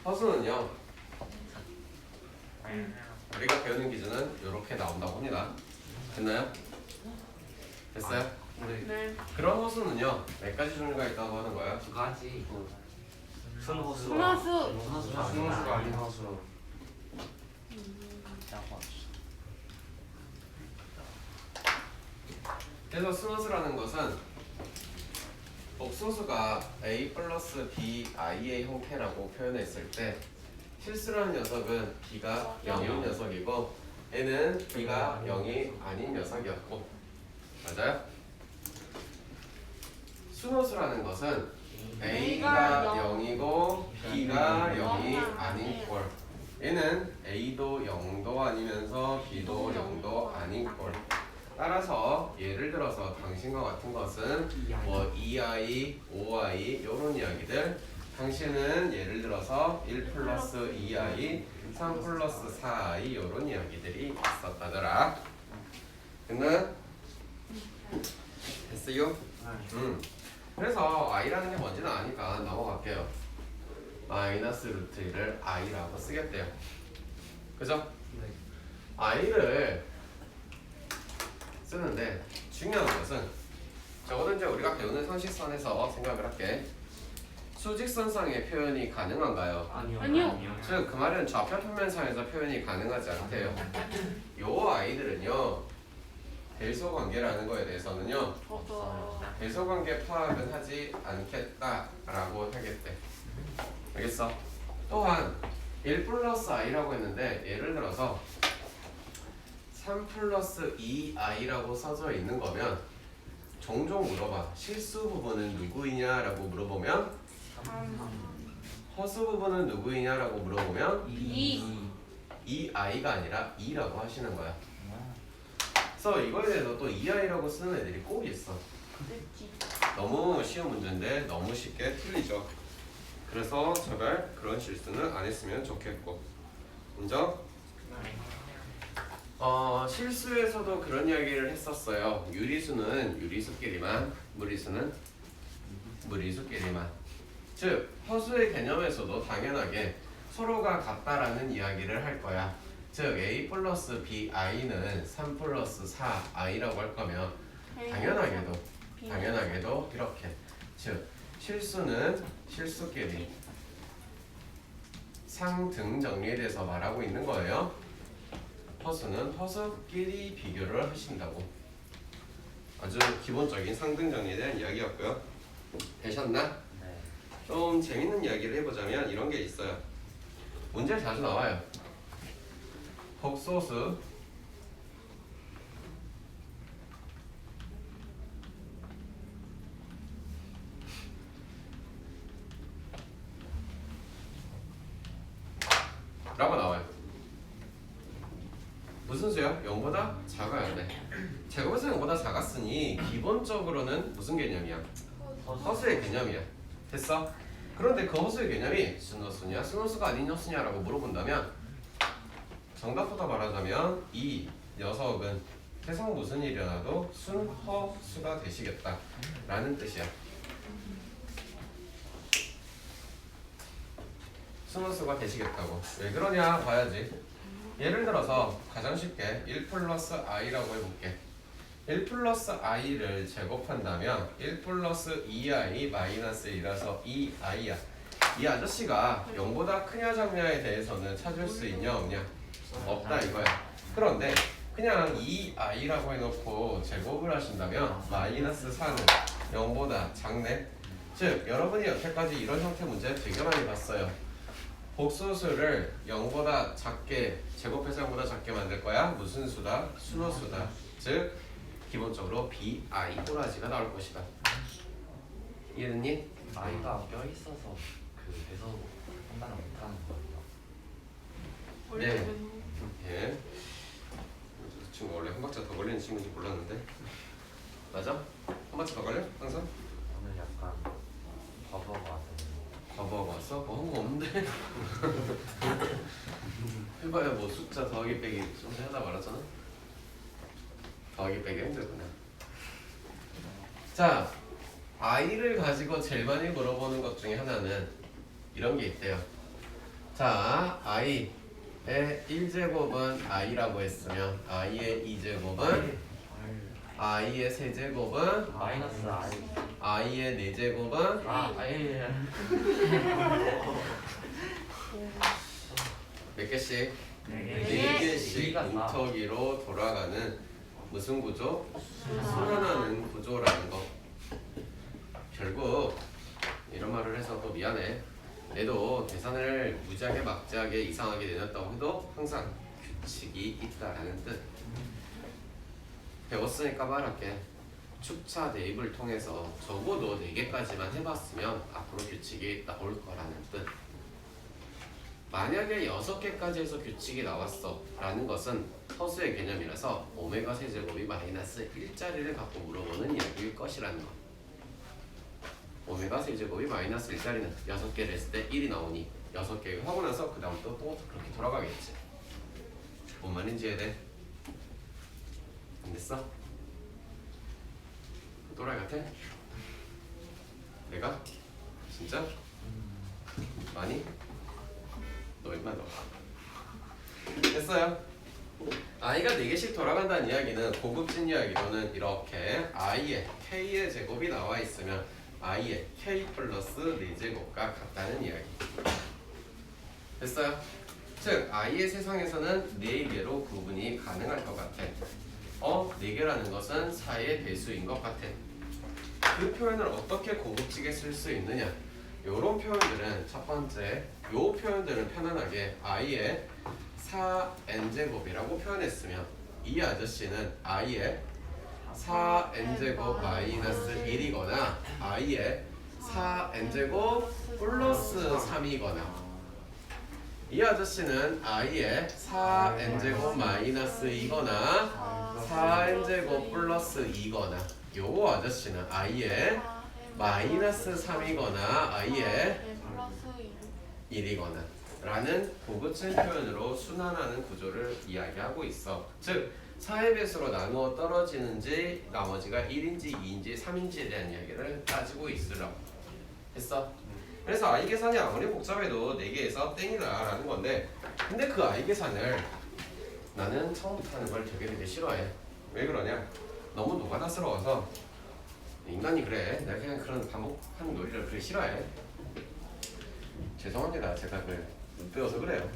허수는요 우리가 배우는 기준은 이렇게 나온다고 합니다. 됐나요? 됐어요? 네. 그런 허수는요 몇 가지 종류가 있다고 하는 거예요? 두 가지. 순호수. 순호수. 순호수가 아닌 허수. 그래서 순호수라는 것은 복소수가 a 플러스 b i의 형태라고 표현했을 때 실수라는 녀석은 b가 0인 녀석이고 얘는 b가 0이 아닌 녀석이었고 맞아요? 순호수라는 것은 a가 0이고 b가 0이 아닌 꼴 얘는 a도 0도 아니면서 b도 0도 아닌 꼴 따라서 예를 들어서 당신과 같은 것은 뭐 2i, 5i 이런 이야기들 당신은 예를 들어서 1 플러스 2i, 3 플러스 4i 이런 이야기들이 있었다더라. 됐나? 됐어요? 그래서 i라는 게 뭔지는 아니까 넘어갈게요. 마이너스 루트 1을 i라고 쓰겠대요. 그죠? i를 쓰는데 중요한 것은 적어도 이제 우리가 배우는 상식선에서 생각을 할게. 수직선상의 표현이 가능한가요? 아니요. 즉 그 말은 좌표 평면상에서 표현이 가능하지 않대요. 요 아이들은요 대소관계라는 거에 대해서는요 대소관계 파악은 하지 않겠다라고 하겠대. 알겠어? 또한 1 플러스 i라고 했는데 예를 들어서 3 플러스 2i라고 써져 있는 거면 종종 물어봐. 실수 부분은 누구이냐라고 물어보면 허수 부분은 누구이냐라고 물어보면 2i가 아니라 2라고 하시는 거야. 그래서 이거에 대해서 또 2i라고 쓰는 애들이 꼭 있어. 너무 쉬운 문제인데 너무 쉽게 틀리죠. 그래서 제발 그런 실수는 안 했으면 좋겠고. 인정? 실수에서도 그런 이야기를 했었어요. 유리수는 유리수끼리만, 무리수는 무리수끼리만. 즉 허수의 개념에서도 당연하게 서로가 같다라는 이야기를 할 거야. 즉 a 플러스 bi는 3 플러스 4i라고 할 거면 당연하게도 이렇게. 즉 실수는 실수끼리 상등 정리에 대해서 말하고 있는 거예요. 허수는 허수끼리 비교를 하신다고. 아주 기본적인 상등 정리에 대한 이야기였고요. 되셨나? 네. 좀 재밌는 이야기를 해보자면 이런 게 있어요. 문제에 자주 나와요. 복소수 라고 나와요. 무슨 수야? 0보다 작아야 돼. 제곱에서 0보다 작았으니 기본적으로는 무슨 개념이야? 허수의 개념이야. 됐어? 그런데 그 허수의 개념이 순허수냐 순허수가 아닌 허수냐라고 물어본다면 정답부터 말하자면 이 녀석은 세상 무슨 일이 일어나도 순허수가 되시겠다 라는 뜻이야. 순허수가 되시겠다고. 왜 그러냐 봐야지. 예를 들어서 가장 쉽게 1 플러스 i라고 해볼게. 1 플러스 i를 제곱한다면 1 플러스 2i 마이너스 1이라서 2i야. 이 아저씨가 0보다 크냐 작냐에 대해서는 찾을 수 있냐 없냐? 없다 이거야. 그런데 그냥 2i라고 해놓고 제곱을 하신다면 마이너스 4는 0보다 작네. 즉 여러분이 여태까지 이런 형태 문제 되게 많이 봤어요. 복소수를 0보다 작게 제곱해서 0보다 작게 만들 거야. 무슨 수다? 순호수다. 즉 기본적으로 bi 또라지가 나올 것이다. 이해됐니? i가 껴 있어서 그래서 판단을 못하는 거예요. 네. 예. 지금 원래 한 박자 더 걸리는 친구인지 몰랐는데 맞아? 한 박자 더 걸려? 항상? 오늘 약간 과거가 왔어요. 과거가 왔어? 뭐 한 거 없는데? 해봐야 뭐 숫자 더하기 빼기 좀 하다 말았잖아? 더하기 빼기 힘들구나. 자, i를 가지고 제일 많이 물어보는 것 중에 하나는 이런 게 있대요. 자, i의 1제곱은 i라고 했으면 i의 2제곱은 i의 세제곱은 마이너스 I. i의 4제곱은 아예. 몇 개씩? 네 4개씩 이가 다. 인터기로 돌아가는 무슨 구조? 순환하는 구조라는 거. 결국 이런 말을 해서 또 미안해. 얘도 계산을 무지하게 막지하게 이상하게 내렸다고 해도 항상 규칙이 있다라는 뜻. 배웠으니까 말할게. 축차 대입을 통해서 적어도 4개까지만 해봤으면 앞으로 규칙이 나올 거라는 뜻. 만약에 6개까지 해서 규칙이 나왔어 라는 것은 허수의 개념이라서 오메가 세제곱이 마이너스 1짜리를 갖고 물어보는 이야기일 것이라는 거. 오메가 세제곱이 마이너스 1짜리는 6개를 했을 때 1이 나오니 6개 하고 나서 그 다음부터 또 그렇게 돌아가겠지. 뭔 말인지 이해돼? 안 됐어? 또라이 같아? 내가? 진짜? 많이? 너 임마 너 됐어요. i가 4개씩 돌아간다는 이야기는 고급진 이야기로는 이렇게 i의 k의 제곱이 나와 있으면 i의 k 플러스 4제곱과 같다는 이야기. 됐어요? 즉 i의 세상에서는 4개로 구분이 가능할 것 같아. 4개라는 것은 4의 배수인 것 같아. 그 표현을 어떻게 고급지게 쓸 수 있느냐? 요런 표현들은 첫 번째, 요 표현들은 편안하게 i의 4n제곱이라고 표현했으면 이 아저씨는 i의 4n제곱 마이너스 1이거나 i의 4n제곱 플러스 3이거나 이 아저씨는 i의 4n제곱 마이너스 2거나 4n제곱 플러스 2거나 요 아저씨는 i의 마이너스 3이거나 i의 1이거나 라는 고급진 표현으로 순환하는 구조를 이야기하고 있어. 즉 4의 배수로 나누어 떨어지는지 나머지가 1인지 2인지 3인지에 대한 이야기를 따지고 있으라고 했어. 그래서 i 계산이 아무리 복잡해도 4개에서 땡이다 라는 건데, 근데 그 i 계산을 나는 처음부터 하는 걸 되게 싫어해. 왜 그러냐? 너무 노가다스러워서. 인간이 그래. 내가 그냥 그런 반복하는 논리를 그렇게 싫어해. 죄송합니다. 제가 그걸 못 배워서 그래요.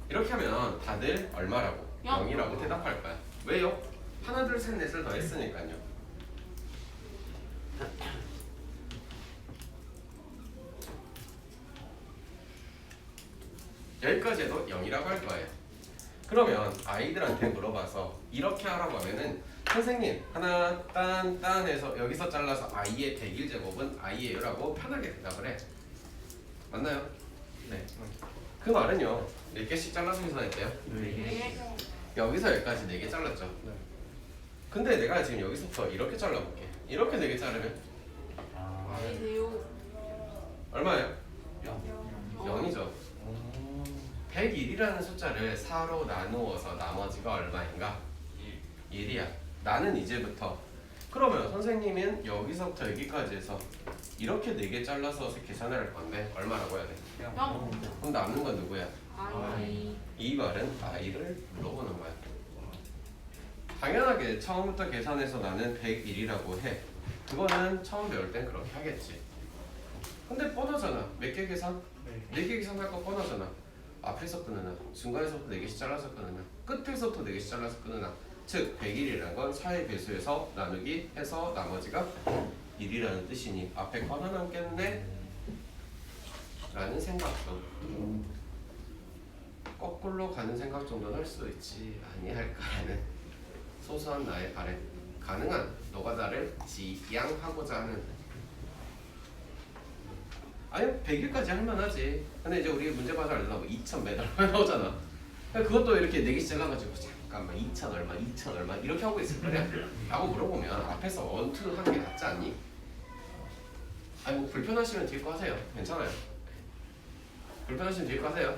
이렇게 하면 다들 얼마라고? 0이라고 대답할 거야. 왜요? 하나 둘 셋 넷을 더했으니까요. 여기까지 해도 0이라고 할 거예요. 그러면 아이들한테 물어봐서 이렇게 하라고 하면은 선생님 하나 딴 해서 여기서 잘라서 i의 101제곱은 i예요 라고 편하게 대답을 해. 맞나요? 네. 그 말은요 4개씩 잘라서 계산했대요. 여기서 여기까지 4개 잘랐죠. 근데 내가 지금 여기서부터 이렇게 잘라볼게. 이렇게 4개 자르면 얼마예요? 0이죠. 101이라는 숫자를 4로 나누어서 나머지가 얼마인가? 1이야. 나는 이제부터 그러면 선생님은 여기서부터 여기까지 해서 이렇게 4개 잘라서 계산을 할 건데 얼마라고 해야 돼? 그럼 남는 건 누구야? 이 말은 i를 물어보는 거야. 당연하게 처음부터 계산해서 나는 101이라고 해. 그거는 처음 배울 땐 그렇게 하겠지. 근데 뻔하잖아. 몇 개 계산? 4개 계산할 거 뻔하잖아. 앞에서 끊으나 중간에서부터 4개씩 잘라서 끊으나 끝에서부터 4개씩 잘라서 끊으나 즉 101이라는 건 4의 배수에서 나누기 해서 나머지가 1이라는 뜻이니 앞에 거 하나 남겠네? 라는 생각도 거꾸로 가는 생각 정도는 할 수 있지 아니할까라는 소소한 나의 바램. 가능한 노가다를 지양하고자 하는. 아니 100일까지 할만하지. 근데 이제 우리 문제 봐서 알려서 뭐 2000m 나오잖아. 그것도 이렇게 4개씩 잘라가지고 잠깐만 2000 얼마 2000 얼마 이렇게 하고 있을 거냐 라고 물어보면 앞에서 원투 하는 게 낫지 않니? 아니 뭐 불편하시면 뒤에 거 하세요. 괜찮아요. 불편하시면 뒤에 거 하세요.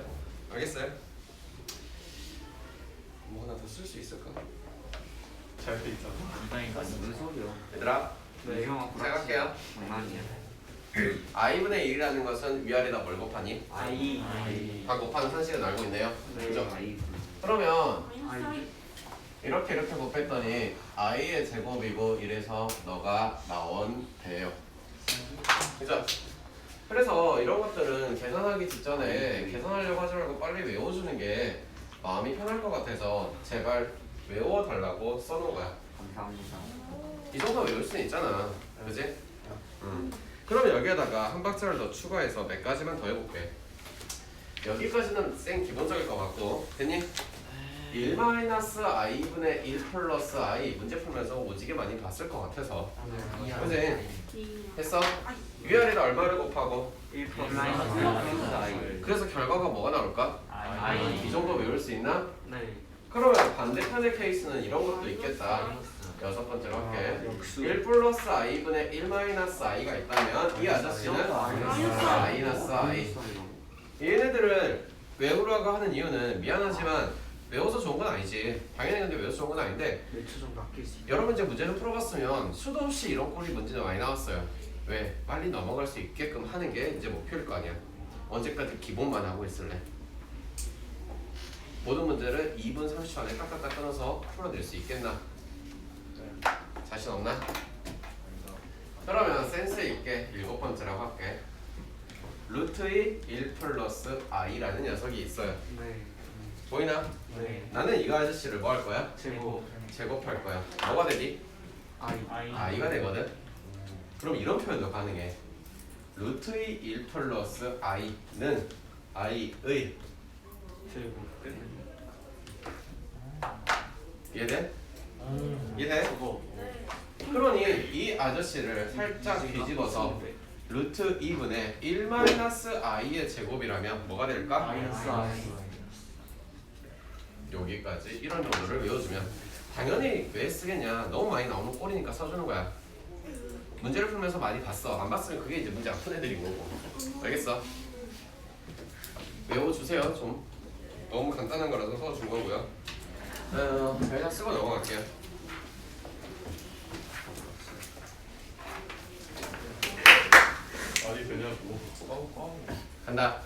알겠어요? 뭐 하나 더 쓸 수 있을까? 잘 돼 있잖아. 무슨 소리야? 얘들아 네, 형 시작할게요. 장난이야. i분의 1이라는 것은 위아래다 뭘 곱하니? I 다 곱하는 상식은 알고 있네요. 그죠? I 그러면 마이너스 이렇게 곱했더니 i의 제곱이고 이래서 너가 나온대요. 그죠? 그래서 이런 것들은 계산하기 직전에 계산하려고 하지 말고 빨리 외워주는 게 마음이 편할 것 같아서 제발 외워달라고 써놓은 거야. 감사합니다. 이 정도 외울 수는 있잖아. 그지? 그럼 여기에다가 한 박자를 더 추가해서 몇 가지만 더 해볼게. 여기까지는 생 기본적일 것 같고 됐니? 1-i분의 1 플러스 i 문제 풀면서 오지게 많이 봤을 것 같아서 그지? D 했어? 위아래다 얼마를 곱하고? 1 플러스 I 그래서 결과가 뭐가 나올까? 이 정도 외울 수 있나? 네. 그러면 반대편의 케이스는 이런 것도 있겠다. 여섯 번째로 할게. 1 플러스 i분의 1 마이너스 i가 있다면 이 아저씨는 마이너스 i. 얘네들을 외우라고 하는 이유는 미안하지만 외워서 좋은 건 아니지. 당연히 근데 외워서 좋은 건 아닌데 몇 초 정도 아낄 수 있어요? 여러 문제 문제를 풀어봤으면 수도 없이 이런 꼴이 문제가 많이 나왔어요. 왜? 빨리 넘어갈 수 있게끔 하는 게 이제 목표일 거 아니야. 언제까지 기본만 하고 있을래? 모든 문제를 2분 30초 안에 딱딱딱 끊어서 풀어낼 수 있겠나? 자신 없나? 그러면 센스 있게 7번째라고 할게. 루트의 1 플러스 i라는 녀석이 있어요. 네. 보이나? 네. 나는 이거 아저씨를 뭐 할 거야? 제곱 제곱할 거야. 뭐가 되니? I i가 되거든. 그럼 이런 표현도 가능해. 루트의 1 플러스 i는 i의 제곱 이해돼? 이해돼? 저거 그러니 이 아저씨를 살짝 뒤집어서 루트 2분의 1 마이너스 i의 제곱이라면 뭐가 될까? 마이너스 I 여기까지 이런 정도를 외워주면 당연히 왜 쓰겠냐. 너무 많이 나오는 꼴이니까 써주는 거야. 문제를 풀면서 많이 봤어. 안 봤으면 그게 이제 문제 안 푼 애들인 거고. 알겠어? 외워주세요. 좀 너무 간단한 거라서 써준 거고요. 그냥 쓰고 넘어갈게요. 어디 되냐고. 간다.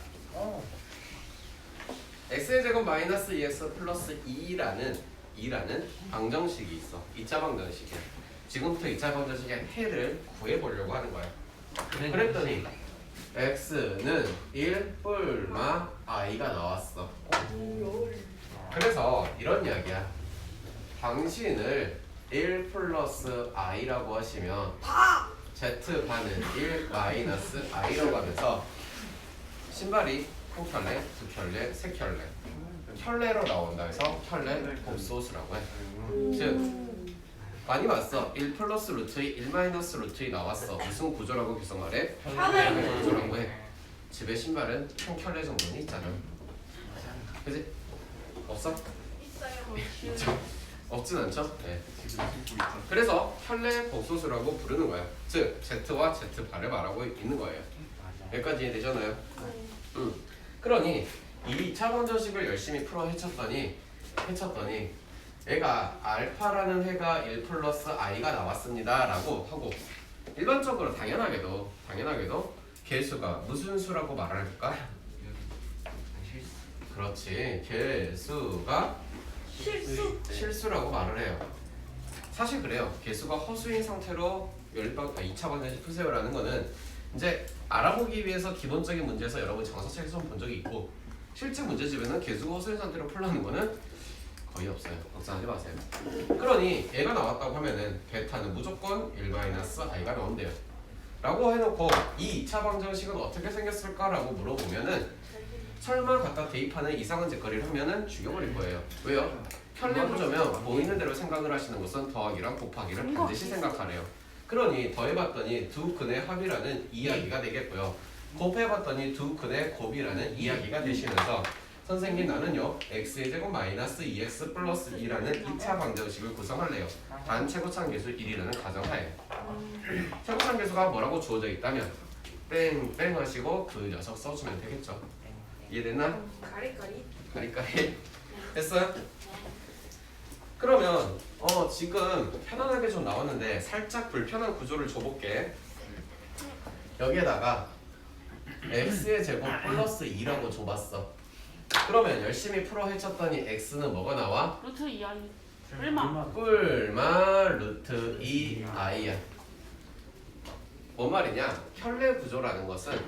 x의 제곱 마이너스 2x 플러스 2라는 방정식이 있어. 2차 방정식이야. 지금부터 2차 방정식의 해를 구해보려고 하는 거야. 그랬더니 x는 1 뿔마 i가 나왔어. 그래서 이런 이야기야. 당신을 1 플러스 i라고 하시면 z반은 1 마이너스 i라고 하면서 신발이 한 켤레, 두 켤레, 세 켤레 켤레로 나온다 해서 켤레 곱소수라고 해. 즉 많이 봤어. 1 플러스 루트 2, 1 마이너스 루트 2 나왔어. 무슨 구조라고 계속 말해? 켤레 구조라고 해. 집에 신발은 한 켤레 정도는 있잖아. 그지? 없어? 있죠? 없진 않죠? 네. 그래서 켤레 곱소수라고 부르는 거야. 즉 z와 z바를 말하고 있는 거예요. 여기까지 이해되잖아요? 그러니 이 2차 방정식을 열심히 풀어 헤쳤더니 얘가 알파라는 해가 1 플러스 i가 나왔습니다 라고 하고 일반적으로 당연하게도 개수가 무슨 수라고 말할까? 그렇지. 개수가 실수라고 말을 해요. 사실 그래요. 개수가 허수인 상태로 2차 방정식 푸세요라는 거는 이제 알아보기 위해서 기본적인 문제에서 여러분 정사책에서 본 적이 있고 실제 문제집에는 개수가 허수인 상태로 풀라는 거는 거의 없어요. 걱정하지 마세요. 그러니 얘가 나왔다고 하면은 베타는 무조건 1-i가 나온대요. 라고 해놓고 이 2차 방정식은 어떻게 생겼을까라고 물어보면은 설마 갖다 대입하는 이상한 짓거리를 하면은 죽여버릴 거예요. 왜요? 켤레 구조면 보이는 대로 생각을 하시는 것은 더하기랑 곱하기를 반드시 생각하래요. 그러니 더해봤더니 두 근의 합이라는 이야기가 되겠고요. 곱해봤더니 두 근의 곱이라는 이야기가 되시면서 선생님 나는요 x의 제곱 마이너스 2x 플러스 2라는 2차 방정식을 구성할래요. 단 최고차항 계수 1이라는 가정하에 최고차항 계수가 뭐라고 주어져 있다면 뺑뺑 하시고 그 녀석 써주면 되겠죠. 이해됐나? 가리가리 됐어요? 그러면 지금 편안하게 좀 나왔는데 살짝 불편한 구조를 줘볼게. 여기에다가 x의 제곱 플러스 2라고 줘봤어. 그러면 열심히 풀어 헤쳤더니 x는 뭐가 나와? 루트 2i 얼마? 꿀마 루트 2i야. 뭔 말이냐? 혈내 구조라는 것은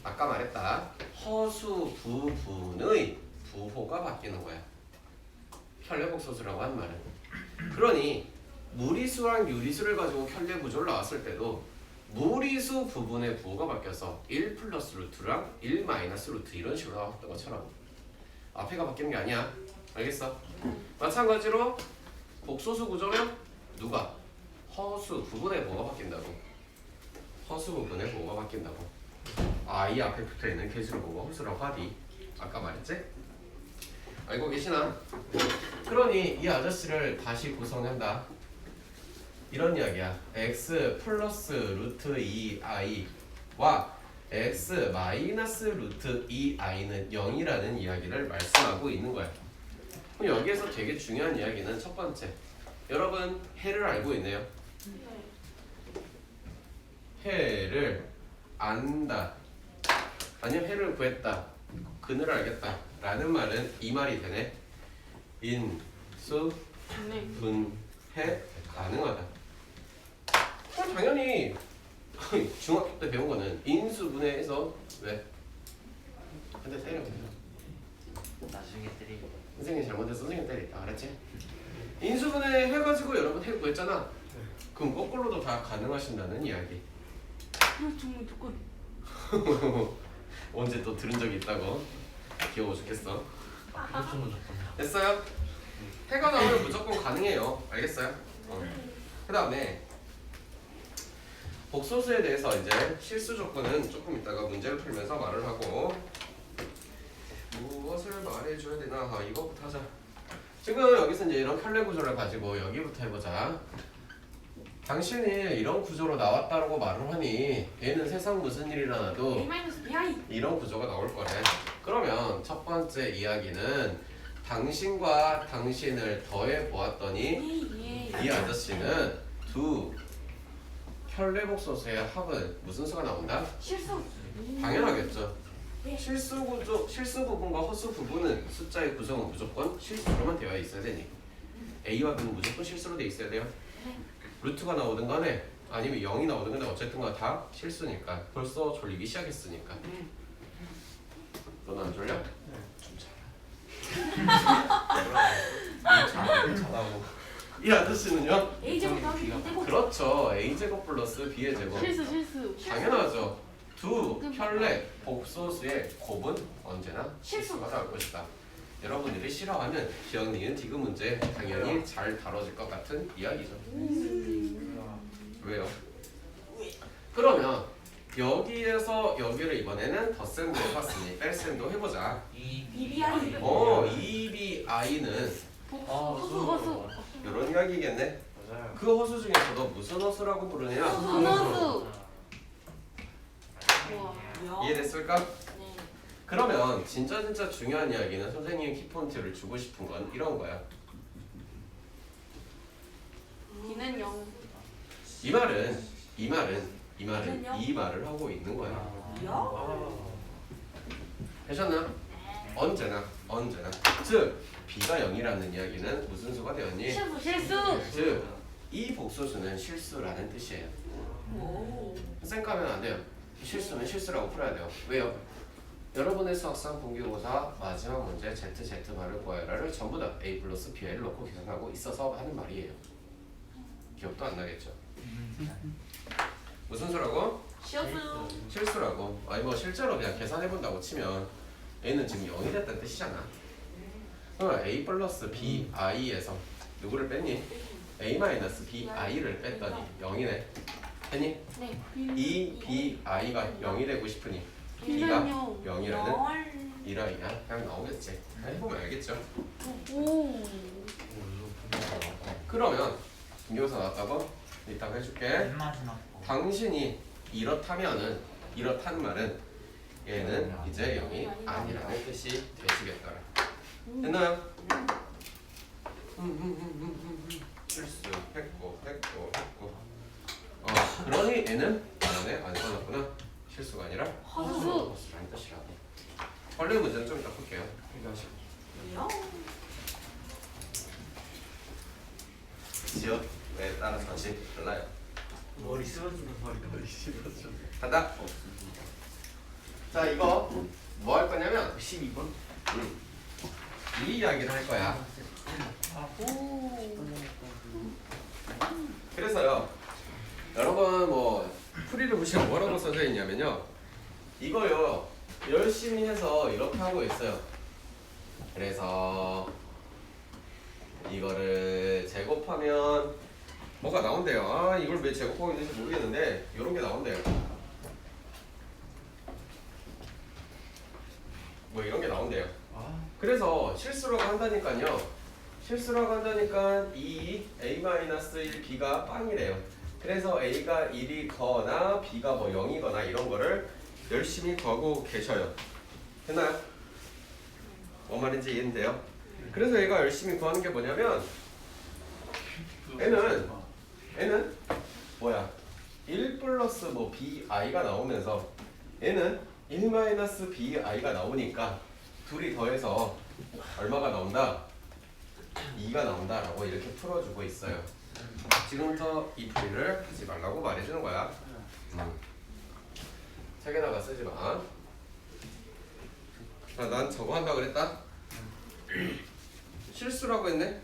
아까 말했다. 허수 부분의 부호가 바뀌는 거야. 혈내복소수라고 한 말은. 그러니 무리수랑 유리수를 가지고 혈내 구조를 나왔을 때도 무리수 부분의 부호가 바뀌어서 1 플러스 루트랑 1 마이너스 루트 이런 식으로 나왔던 것처럼 앞에가 바뀌는 게 아니야. 알겠어? 마찬가지로 복소수 구조면 누가? 허수 부분의 부호가 바뀐다고. 허수 부분의 부호가 바뀐다고. 이 앞에 붙어있는 개수를 보고 허수라고 하디. 아까 말했지? 알고 계시나? 그러니 이 아저씨를 다시 구성한다. 이런 이야기야. x 플러스 루트 2i와 x 마이너스 루트 2i는 0이라는 이야기를 말씀하고 있는 거야. 그럼 여기에서 되게 중요한 이야기는 첫 번째. 여러분 해를 알고 있네요. 해를 안다. 아니면 해를 구했다. 근을 알겠다. 라는 말은 이 말이 되네. 인수 네. 분해 가능하다. 당연히 중학교 때 배운 거는 인수분해해서 왜? 한 대 때려. 나중에 때리고. 선생님 잘못해서 선생님 때렸다. 알았지? 인수분해 해가지고 여러분 해 구했잖아. 그럼 거꾸로도 다 가능하신다는 이야기. 정말 조건. 언제 또 들은 적이 있다고? 귀여워 죽겠어. 그것도 무조건. 됐어요? 해가 나오면 무조건 가능해요. 알겠어요? 그 다음에 복소수에 대해서 이제 실수 조건은 조금 이따가 문제를 풀면서 말을 하고 무엇을 말해줘야 되나? 이거부터 하자. 지금 여기서 이제 이런 혈내 구조를 가지고 여기부터 해보자. 당신이 이런 구조로 나왔다라고 말을 하니 얘는 세상 무슨 일이 일어나도 A-bi 이런 구조가 나올 거래. 그러면 첫 번째 이야기는 당신과 당신을 더해 보았더니 이 아저씨는 두 혈내복소수의 합은 무슨 수가 나온다? 실수. 당연하겠죠. 실수 구조, 실수 부분과 허수 부분은 숫자의 구성은 무조건 실수로만 되어 있어야 되니 A와 B는 무조건 실수로 되어 있어야 돼요. 루트가 나오든 간에 아니면 0이 나오든 간에 어쨌든 간에 다 실수니까 벌써 졸리기 시작했으니까. 너는 안 졸려? 좀 잘하고. 이 아저씨는요? A제곱 더하기 B제곱. 그렇죠. A제곱 플러스 B의 제곱. 실수. 당연하죠. 두 혈내 복소수의 곱은 언제나 실수가 나올 것이다. 여러분들이 싫어하는 기억, 니은, 디귿 문제 당연히 잘 다뤄질 것 같은 이야기죠. 왜요? 그러면 여기에서 여기를 이번에는 덧셈도 해봤으니 뺄셈도 해보자. BBI. 2BI는 허수. 이런 이야기겠네. 맞아요. 그 허수 중에서도 무슨 허수라고 부르냐? 선호수. 우와. 이해됐을까? 네. 그러면 진짜 중요한 이야기는 선생님 키포인트를 주고 싶은 건 이런 거야. B는 0. 이 말은 이 말을 하고 있는 거야. 되셨나? 언제나 즉 B가 0이라는 이야기는 무슨 수가 되었니? 실수. 즉 이 복소수는 실수라는 뜻이에요. 쌩까면 안 돼요. 실수는 실수라고 풀어야 돼요. 왜요? 여러분의 수학상 분기고사 마지막 문제 Z 말을 구하여라를 전부 다 A 플러스 B를 넣고 계산하고 있어서 하는 말이에요. 기억도 안 나겠죠? 무슨 수라고? 실수. 실수라고. 아니 뭐 실제로 그냥 계산해본다고 치면 A는 지금 0이 됐다는 뜻이잖아. 그럼 A 플러스 B I에서 누구를 뺐니? A 마이너스 B I를 뺐더니 0이네. 했니? 네. 이 B I가 0이 되고 싶으니 B가 0이라는 이라이야. 그냥 나오겠지. 해보면 알겠죠? 오. 그러면 분교사 나왔다고? 이따가 해줄게. 당신이 이렇다면은 이렇다는 말은 얘는 이제 0이 아니라는 뜻이 되시겠더라. 됐나요? 실수 했고 그러니 얘는 나오네. 안 써놨구나. 실수가 아니라 허수. 라는 뜻이라고. 원래 문제는 좀 이따 볼게요. 지역에 따라서 다시 달라요. 머리 쓰러지는 머리 쓰러져. 간다. 자, 이거 뭐 할 거냐면 12번. 이 이야기를 할 거야. 그래서요, 여러분 뭐 풀이를 보시면 뭐라고 써져 있냐면요, 이거요 열심히 해서 이렇게 하고 있어요. 그래서 이거를 제곱하면 뭐가 나온대요. 아, 이걸 왜 제곱하고 있는지 모르겠는데 이런 게 나온대요. 뭐 이런 게 나온대요. 그래서 실수라고 한다니까요. 실수라고 한다니까 2 a-1 b가 빵이래요. 그래서 a가 1이거나 b가 뭐 0이거나 이런 거를 열심히 구하고 계셔요. 됐나요? 뭔 말인지 이해된대요? 그래서 얘가 열심히 구하는 게 뭐냐면 얘는 뭐야? 1 플러스 뭐 bi가 나오면서 얘는 1 마이너스 bi가 나오니까 둘이 더해서 얼마가 나온다? 2가 나온다라고 이렇게 풀어주고 있어요. 지금부터 이 풀이를 하지 말라고 말해주는 거야. 책에다가 쓰지 마. 자, 난 저거 한다 그랬다. 실수라고 했네.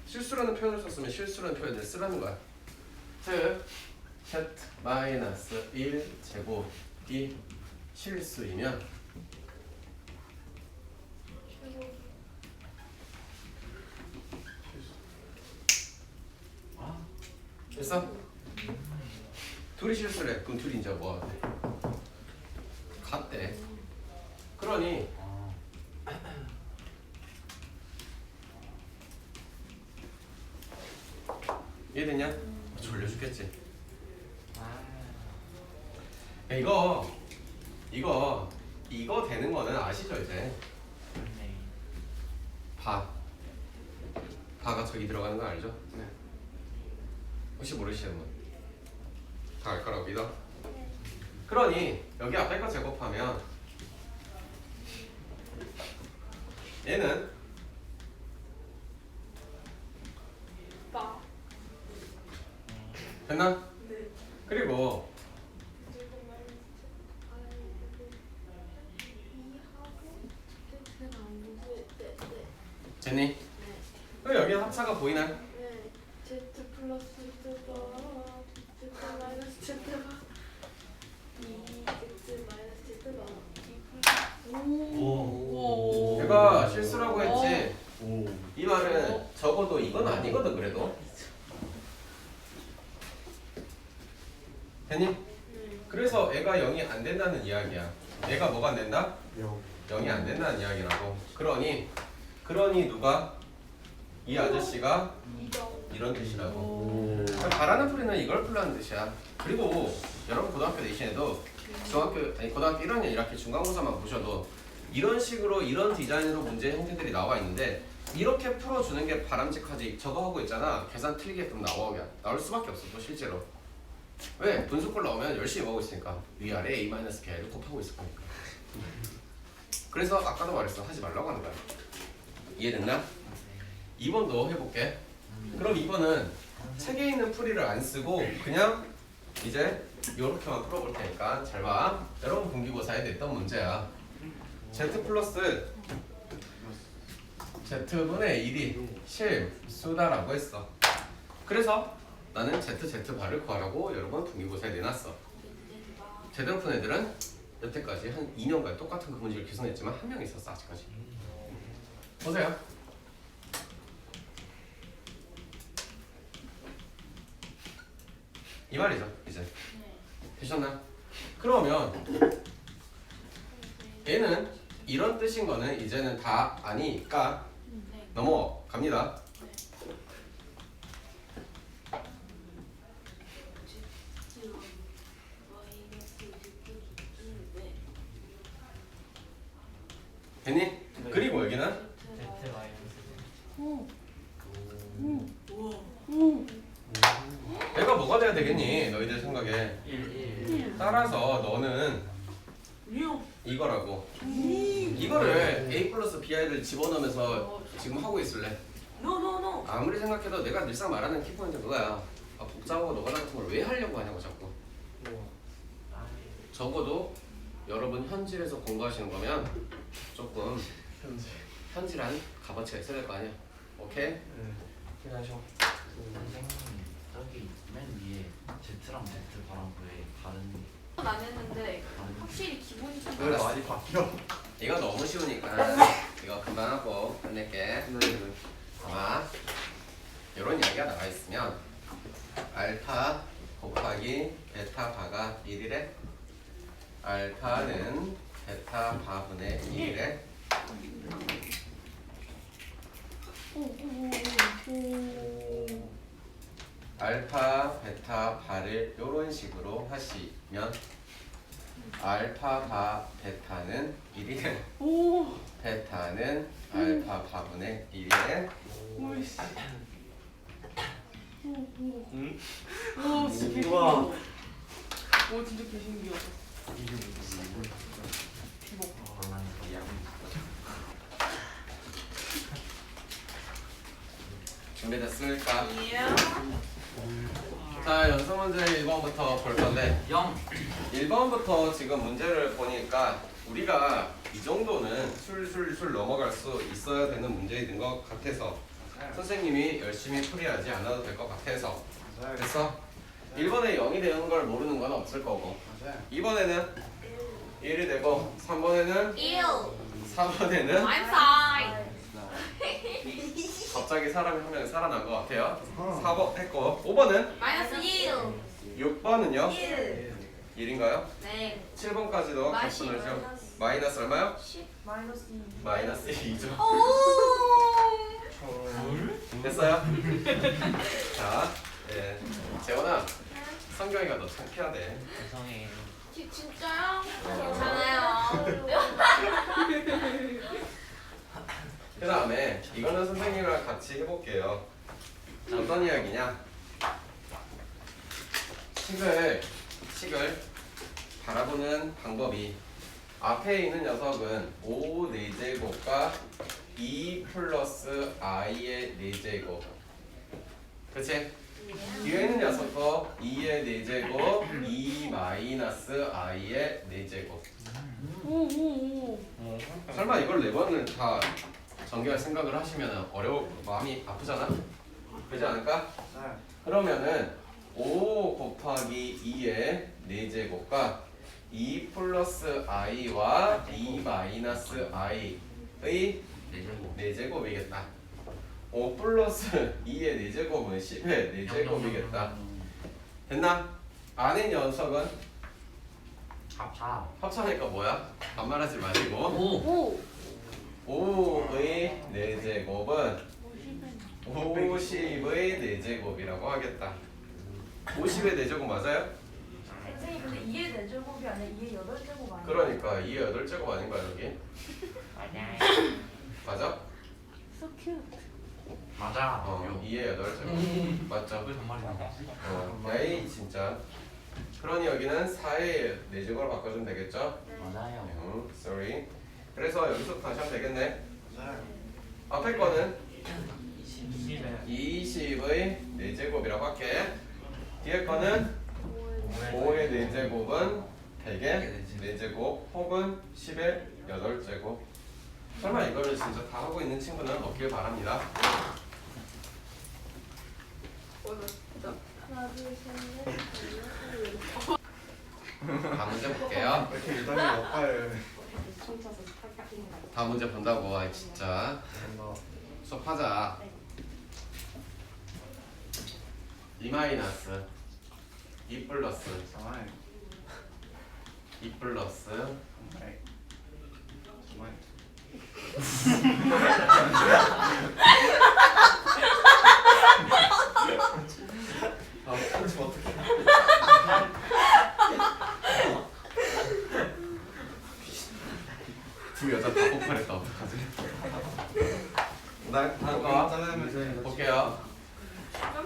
실수라는 표현을 썼으면 실수라는 표현을 쓰라는 거야. 즉 z-1 제곱이 실수이면 됐어? 둘이 실수래. 그럼 둘이 이제 뭐 하대? 같대. 그러니 이해됐냐? 졸려 죽겠지. 야, 이거 되는 거는 아시죠 이제? 바가 저기 들어가는 거 알죠? 네. 혹시 모르시는 분? 다 알 거라고 믿어? 그러니 여기 앞에 거 제곱하면 얘는 빠. 됐나? 네. 그리고 제니? 네. 그럼 여기 합차가 보이나? 네. Z 플러스 Z바 Z 마이너스 Z바 2Z 마이너스 Z바 2 오. 얘가 실수라고 했지? 오. 이 말은 적어도 이건 아니거든 그래도. 됐니? 네. 그래서 애가 0이 안 된다는 이야기야. 얘가 뭐가 안 된다? 0이 안 된다는 이야기라고. 그러니 누가? 이 아저씨가 이런 뜻이라고. 바라는 풀이는 이걸 풀라는 뜻이야. 그리고 여러분 고등학교 내신에도 고등학교 1학년 1학기 중간고사만 보셔도 이런 식으로 이런 디자인으로 문제 형태들이 나와 있는데 이렇게 풀어주는 게 바람직하지. 저거 하고 있잖아. 계산 틀리게끔 나올 수밖에 없어. 또 실제로. 왜? 분수꼴 나오면 열심히 하고 있으니까 위아래 a-k를 곱하고 있을 거니까. 그래서 아까도 말했어. 하지 말라고 하는 거야. 이해됐나? 2번도 해볼게. 그럼 2번은 책에 있는 풀이를 안 쓰고 그냥 이제 이렇게만 풀어볼 테니까 잘 봐. 여러분 분기고사에 냈던 문제야. z 플러스 z분의 1이 실수다라고 했어. 그래서 나는 z바를 구하라고 여러분 분기고사에 내놨어. 제대로 푼 애들은 여태까지 한 2년간 똑같은 그 문제를 계속했지만 한 명 있었어 아직까지. 보세요. 이 말이죠 이제. 되셨나? 그러면 얘는 이런 뜻인 거는 이제는 다 아니까 넘어갑니다. 됐니? 그리고 여기는 Z 마이너스. 얘가 뭐가 돼야 되겠니? 너희들 생각에 1. 딱 이거라고. 이거를 A 플러스 BI를 집어넣으면서 지금 하고 있을래? 노노노. 아무리 생각해도 내가 늘상 말하는 키포인트 그거야. 아, 복잡하고 노가다 같은 걸 왜 하려고 하냐고 자꾸. 적어도 여러분 현질에서 공부하시는 거면 조금 현질한 값어치가 있어야 될 거 아니야. 오케이? 안녕하세요. 선생님 저기 맨 위에 Z랑 Z 바람구에 다른 안 했는데 확실히 기본이 좀 알았어. 많이 바뀌어. 이거 너무 쉬우니까 이거 금방 하고 끝낼게. 아마 이런 이야기가 나와 있으면 알파 곱하기 베타 바가 1이래. 알파는 베타 바분의 1이래. 알파 베타 바를 이런 식으로 하시면 알파 바 베타는 1이래. 베타는 알파 바분의 1이래. 오 진짜 우와. 오 진짜 개신기하다. 이게 무슨 그런 소리야. 준비됐습니까? 예. 자, 연습 문제 1번부터 볼 건데 0 1번부터 지금 문제를 보니까 우리가 이 정도는 술술술 넘어갈 수 있어야 되는 문제인 것 같아서 선생님이 열심히 풀이하지 않아도 될 것 같아서 됐어? 1번에 0이 되는 걸 모르는 건 없을 거고 2번에는 1이 되고 3번에는 1 4번에는 I'm fine. 갑자기 사람이 한 명 살아난 것 같아요 4번 했고 5번은 마이너스 1 6번은요? 1 1인가요? 네 7번까지도 마이너스 값분을 좀 마이너스 얼마요? 10 마이너스 2. 마이너스 2죠 오 됐어요? 자, 예. 재원아 성경이가 너 창피하대 죄송해요. 진짜요? 괜찮아요. 그 다음에 이거는 선생님이랑 같이 해볼게요 어떤 이야기냐 식을 바라보는 방법이 앞에 있는 녀석은 5 4제곱과 2 플러스 i의 4제곱 그치? 뒤에 있는 녀석도 2의 4제곱 2 마이너스 i의 4제곱 오오오. 설마 이걸 4번을 다 전개할 생각을 하시면 마음이 아프잖아? 그러지 않을까? 그러면은 5 곱하기 2의 4제곱과 2 플러스 i와 2 마이너스 i의 4제곱이겠다 5 플러스 2의 4제곱은 10의 4제곱이겠다 됐나? 안에 녀석은 합차 합차니까 뭐야? 반말하지 마시고 5 오 5의 4제곱은 50의 4제곱이라고 하겠다 50의 4제곱 맞아요? 선생님 근데 2의 4제곱이 아니라 2의 8제곱 아니에요? 그러니까 2의 8제곱 아닌가 여기? 맞아요. 맞아? So cute. 맞아. 2의 8제곱 맞죠? 왜 정말이야? 야이 진짜 그러니 여기는 4의 4제곱으로 바꿔주면 되겠죠? 맞아요. sorry 그래서 여기서 다시 하면 되겠네 앞에 거는 20의 4제곱이라고 할게 뒤에 거는 5의 4제곱은 100의 4제곱 혹은 10의 8제곱 설마 이거를 진짜 다 하고 있는 친구는 없길 바랍니다 하나 둘셋넷 다음 문제 볼게요 왜 이렇게 유단이 높아요? 다음 문제 본다고 아이 진짜 수업하자 2 마이너스 2 플러스 2 플러스 아, 편집 어떻게? 두 여자 다 폭발했다 어떡하지? 다음 거 볼게요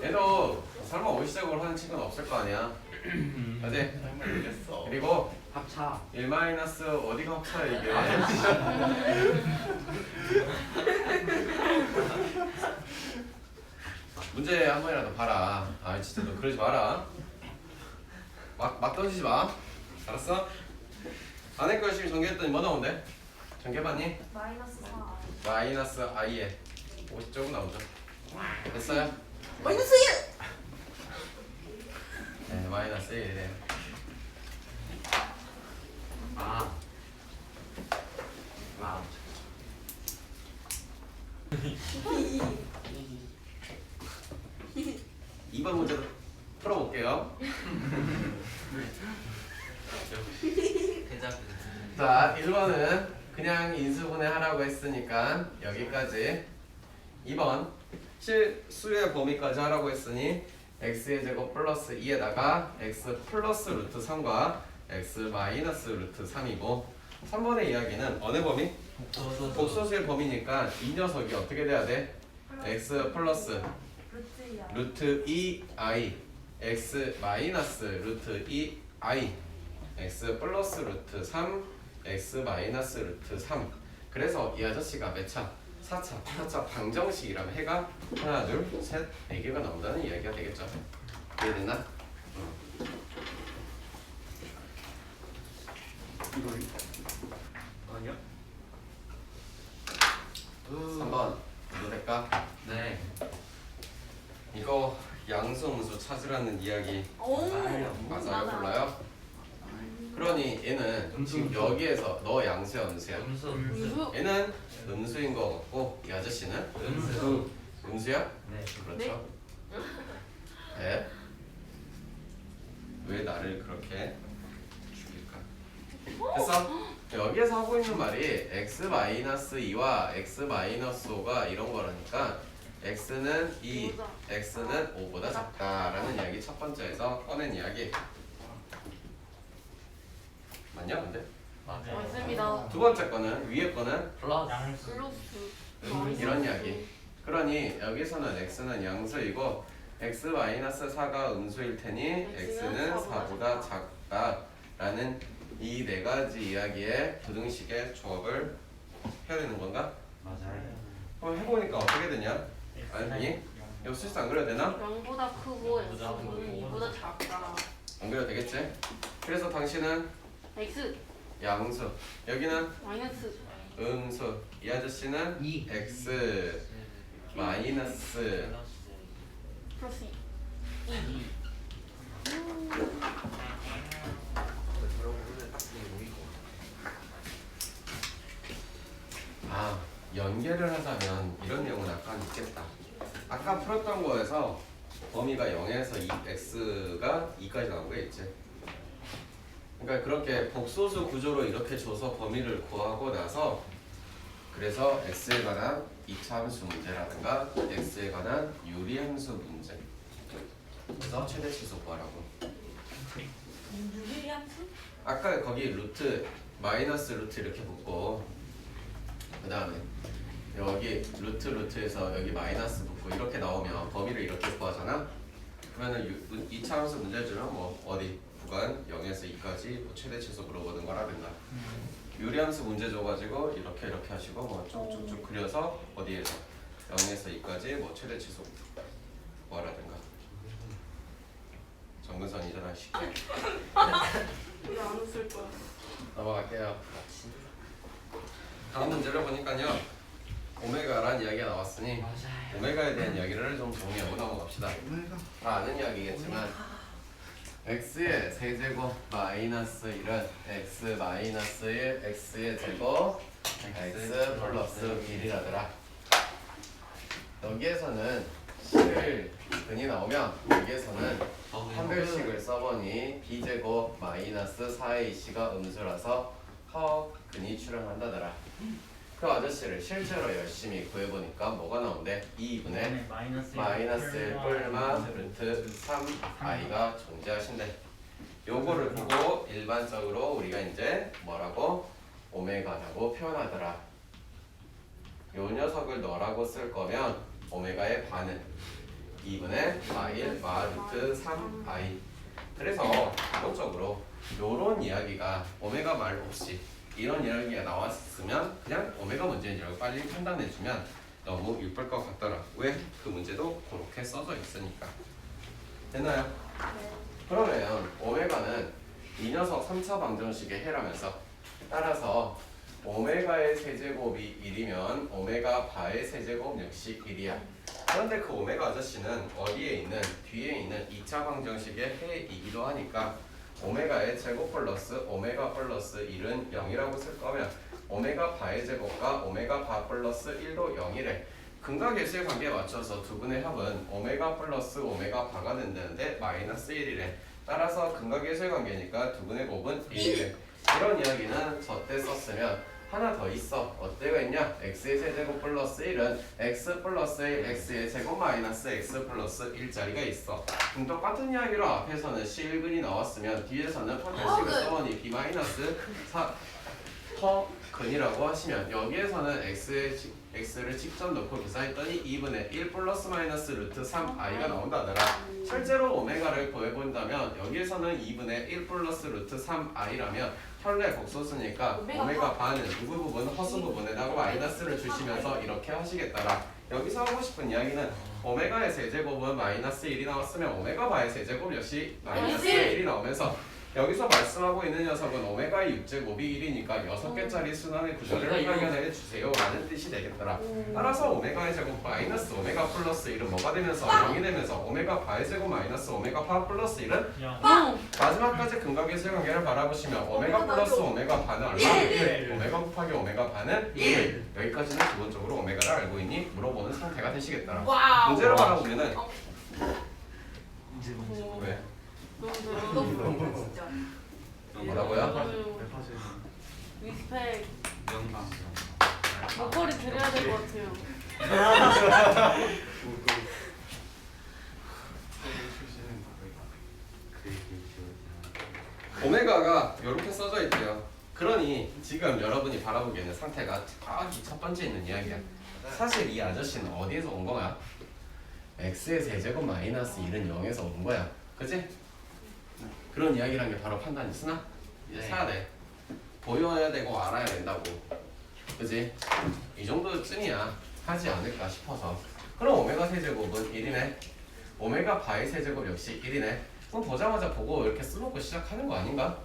얘도 설마 5시작으로 하는 친구는 없을 거 아니야 그지? 그리고 합차. 1 마이너스 어디가 합쳐야 이게? 문제 한 번이라도 봐라. 아 진짜 너 그러지 마라. 막 던지지 마. 알았어? 안할 거 열심히 전개했더니 뭐 나온대? 전개봤니? 마이너스 4. 마이너스 i에 50조금 나오죠. 됐어요? 마이너스 1. 네, 마이너스 1이래. 아. 아. 2번 문제도 풀어볼게요. 대답. 자, 1번은 그냥 인수분해 하라고 했으니까 여기까지. 2번 실수의 범위까지 하라고 했으니 x의 제곱 플러스 2에다가 x 플러스 루트 3과 x 마이너스 루트 3이고 3번의 이야기는 어느 범위? 복소수의 범위니까 이 녀석이 어떻게 돼야 돼? x 플러스 루트야. 루트 2i x 마이너스 루트 2i x 플러스 루트 3 x 마이너스 루트 3. 그래서 이 아저씨가 몇 차? 4차 4차 방정식이라면 해가 하나 둘셋 4개가 나온다는 이야기가 되겠죠. 이해됐나? 아니야? 3번 이거 될까? 네. 이거 양수 음수 찾으라는 이야기 오. 맞아요? 몰라요? 그러니 얘는 지금 여기에서 너 양수야 음수야? 음수. 음수. 얘는 음수인 거 같고 이 아저씨는 음수. 음수야? 네. 그렇죠. 네. 왜 나를 그렇게 죽일까? 됐어? 여기에서 하고 있는 말이 x-2와 x-5가 이런 거라니까 x는 2, x는 5보다 작다라는 이야기 첫 번째에서 꺼낸 이야기 맞냐 근데? 맞아요. 맞습니다. 두 번째 거는 위에 거는 플러스. 플러스. 이런 이야기. 그러니 여기서는 x는 양수이고 x-4가 음수일 테니 x는 4보다 작다라는 이 네 가지 이야기의 부등식의 조합을 해야 되는 건가? 맞아요. 한번 해보니까 어떻게 되냐? 아니 이거 실수 안 그려도 되나? 0보다 크고 x는 2보다 작다. 안 그려도 되겠지? 그래서 당신은 x 양수 여기는 마이너스 음수 이 아저씨는 이. x 마이너스 플러스 2. 아 연계를 하자면 이런 내용은 아까 있겠다. 아까 풀었던 거에서 범위가 0에서 2x가 2까지 나온 거 있지. 그러니까 그렇게 복소수 구조로 이렇게 줘서 범위를 구하고 나서 그래서 x에 관한 이차함수 문제라든가 x에 관한 유리함수 문제 그래서 최대치수 구하라고. 유리함수? 아까 거기 루트 마이너스 루트 이렇게 붙고 그 다음에 여기 루트에서 여기 마이너스 붙고 이렇게 나오면 범위를 이렇게 구하잖아. 그러면은 이차함수 문제 주면 뭐 어디 구간 0에서 2까지 뭐 최대치수 물어보는 거라든가 유리함수 문제 줘가지고 이렇게 하시고 뭐 쭉쭉쭉 그려서 어디에서 0에서 2까지 뭐 최대치수 구하라든가. 정근선이잖아 쉽게. 왜안 웃을 거야? 넘어갈게요. 다음 문제를 보니까요 오메가란 이야기가 나왔으니 맞아요. 오메가에 대한 이야기를 좀 정리하고 넘어갑시다. 다 아는 이야기겠지만 x의 세제곱 마이너스 1은 x 마이너스 1 x의 제곱 x 플러스 1이라더라. 여기에서는 실근이 나오면 여기에서는 한별식을 써보니 b제곱 마이너스 4ac가 음수라서 허근이 출현한다더라. 그 아저씨를 실제로 열심히 구해보니까 뭐가 나온대? 2분의 마이너스 1 뿔마 루트 3i가 존재하신대. 요거를 보고 일반적으로 우리가 이제 뭐라고? 오메가라고 표현하더라. 요 녀석을 너라고 쓸 거면 오메가의 반은 2분의 마1 마 루트 3i 그래서 기본적으로 요런 이야기가 오메가 말 없이 이런 이야기가 나왔으면 그냥 오메가 문제인지라고 빨리 판단해주면 너무 이쁠 것 같더라. 왜? 그 문제도 그렇게 써져 있으니까. 됐나요? 네. 그러면 오메가는 이 녀석 3차 방정식의 해라면서 따라서 오메가의 세제곱이 1이면 오메가 바의 세제곱 역시 1이야. 그런데 그 오메가 아저씨는 어디에 있는 뒤에 있는 2차 방정식의 해이기도 하니까 오메가의 제곱 플러스 오메가 플러스 1은 0이라고 쓸 거면 오메가 바의 제곱과 오메가 바 플러스 1도 0이래. 근각예수의 관계에 맞춰서 두 분의 합은 오메가 플러스 오메가 바가 된다는데 마이너스 1이래. 따라서 근각예수의 관계니까 두 분의 곱은 1이래. 이런 이야기는 저때 썼으면 하나 더 있어. 어때가 있냐? x의 세제곱 플러스 1은 x 플러스 1 x의 제곱 마이너스 x 플러스 1짜리가 있어. 똑같은 이야기로 앞에서는 실근이 나왔으면 뒤에서는 판별식을 써보니 b 마이너스 4 퍼 근이라고 하시면 여기에서는 x를 직접 넣고 계산했더니 2분의 1 플러스 마이너스 루트 3i가 나온다더라. 실제로 오메가를 구해본다면 여기에서는 2분의 1 플러스 루트 3i라면 현래 복소수니까 오메가 반은 누구 부분 허수 부분에다가 마이너스를 주시면서 이렇게 하시겠더라. 여기서 하고 싶은 이야기는 오메가의 세제곱은 마이너스 1이 나왔으면 오메가 바의 세제곱 역시 마이너스 1이 나오면서 여기서 말씀하고 있는 녀석은 오메가의 6제곱이 1이니까 6개짜리 순환의 구조를 발견해 주세요 라는 뜻이 되겠더라. 따라서 오메가의 제곱 마이너스 오메가 플러스 1은 뭐가 되면서 0이 되면서 오메가 바의 제곱 마이너스 오메가 바 플러스 1은 마지막까지 근각의 관계를 바라보시면 오메가 플러스 오메가 반은 얼마? 1. 오메가 곱하기 오메가 반은 1. 여기까지는 기본적으로 오메가를 알고 있니? 물어보는 상태가 되시겠더라. 와우. 문제를 바라보면은 이제 먼저 왜? 너무 진짜. 뭐라고요? 리스펙. 영광. 목걸이 드려야 될 것 같아요. 오메가가 이렇게 써져 있대요. 그러니 지금 여러분이 바라보고 있는 상태가 정확히 첫 번째 있는 이야기야. 사실 이 아저씨는 어디에서 온 거야? x의 세제곱 마이너스 1은 0에서 온 거야. 그치? 그런 이야기란 게 바로 판단이 쓰나? 이제 네. 사야 돼. 보여야 되고 알아야 된다고. 그치? 이 정도쯤이야 하지 않을까 싶어서. 그럼 오메가 세제곱은 1이네. 오메가 바의 세제곱 역시 1이네. 그럼 보자마자 보고 이렇게 써놓고 시작하는 거 아닌가?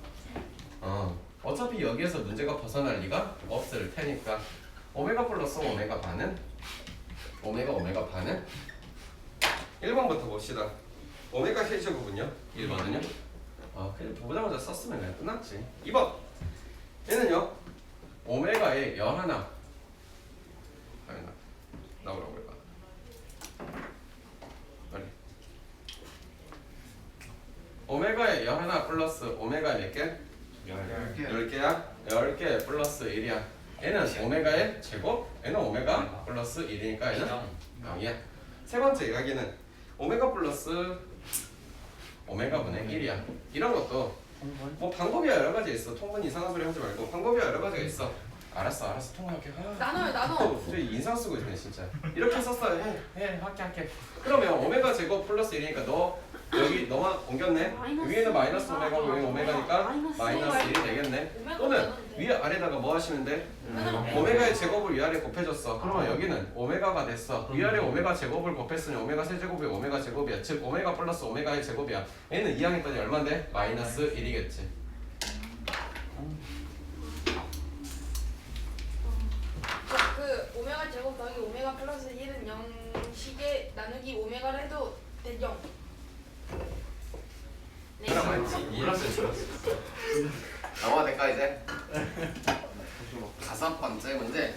어차피 여기에서 문제가 벗어날 리가 없을 테니까 오메가 플러스 오메가 반은 오메가 반은 1번부터 봅시다. 오메가 세제곱은요? 1번은요? 그냥 보자마자 썼으면 그냥 끝났지. 2번 얘는요? 오메가의 열 하나 나오라고 해봐. 빨리. 오메가의 열 하나 플러스 오메가의 몇 개? 10개야? 10개 플러스 1이야. 얘는 오메가의 제곱, 얘는 오메가 플러스 1이니까 얘는 0이야. 세 번째 이야기는 오메가 플러스 오메가분의 1이야. 이런 것도 뭐 방법이 여러 가지 있어. 통분 이상한 소리 하지 말고 방법이 여러 가지가 있어. 알았어 통화할게. 나눠요. 저 인상 쓰고 있네 진짜. 이렇게 썼어요. 할게. 그러면 오메가 제곱 플러스 1이니까 너 여기 너만 옮겼네. 위에는 마이너스 오메가고 여기 오메가니까 마이너스 1이 되겠네. 또는 위 아래다가 뭐 하시면 돼? 오메가의 제곱을 위아래 곱해줬어. 그러면 여기는 오메가가 됐어. 위아래 오메가 제곱을 곱했으니 오메가 세제곱이 오메가 제곱이야. 즉 오메가 플러스 오메가의 제곱이야. 얘는 2항했더니 얼만데? 마이너스 1이겠지. 그 오메가 제곱 더하기 오메가 플러스 1은 0식에 나누기 오메가를 해도 되죠? 그럼 영화 될까 이제? 5번째 문제.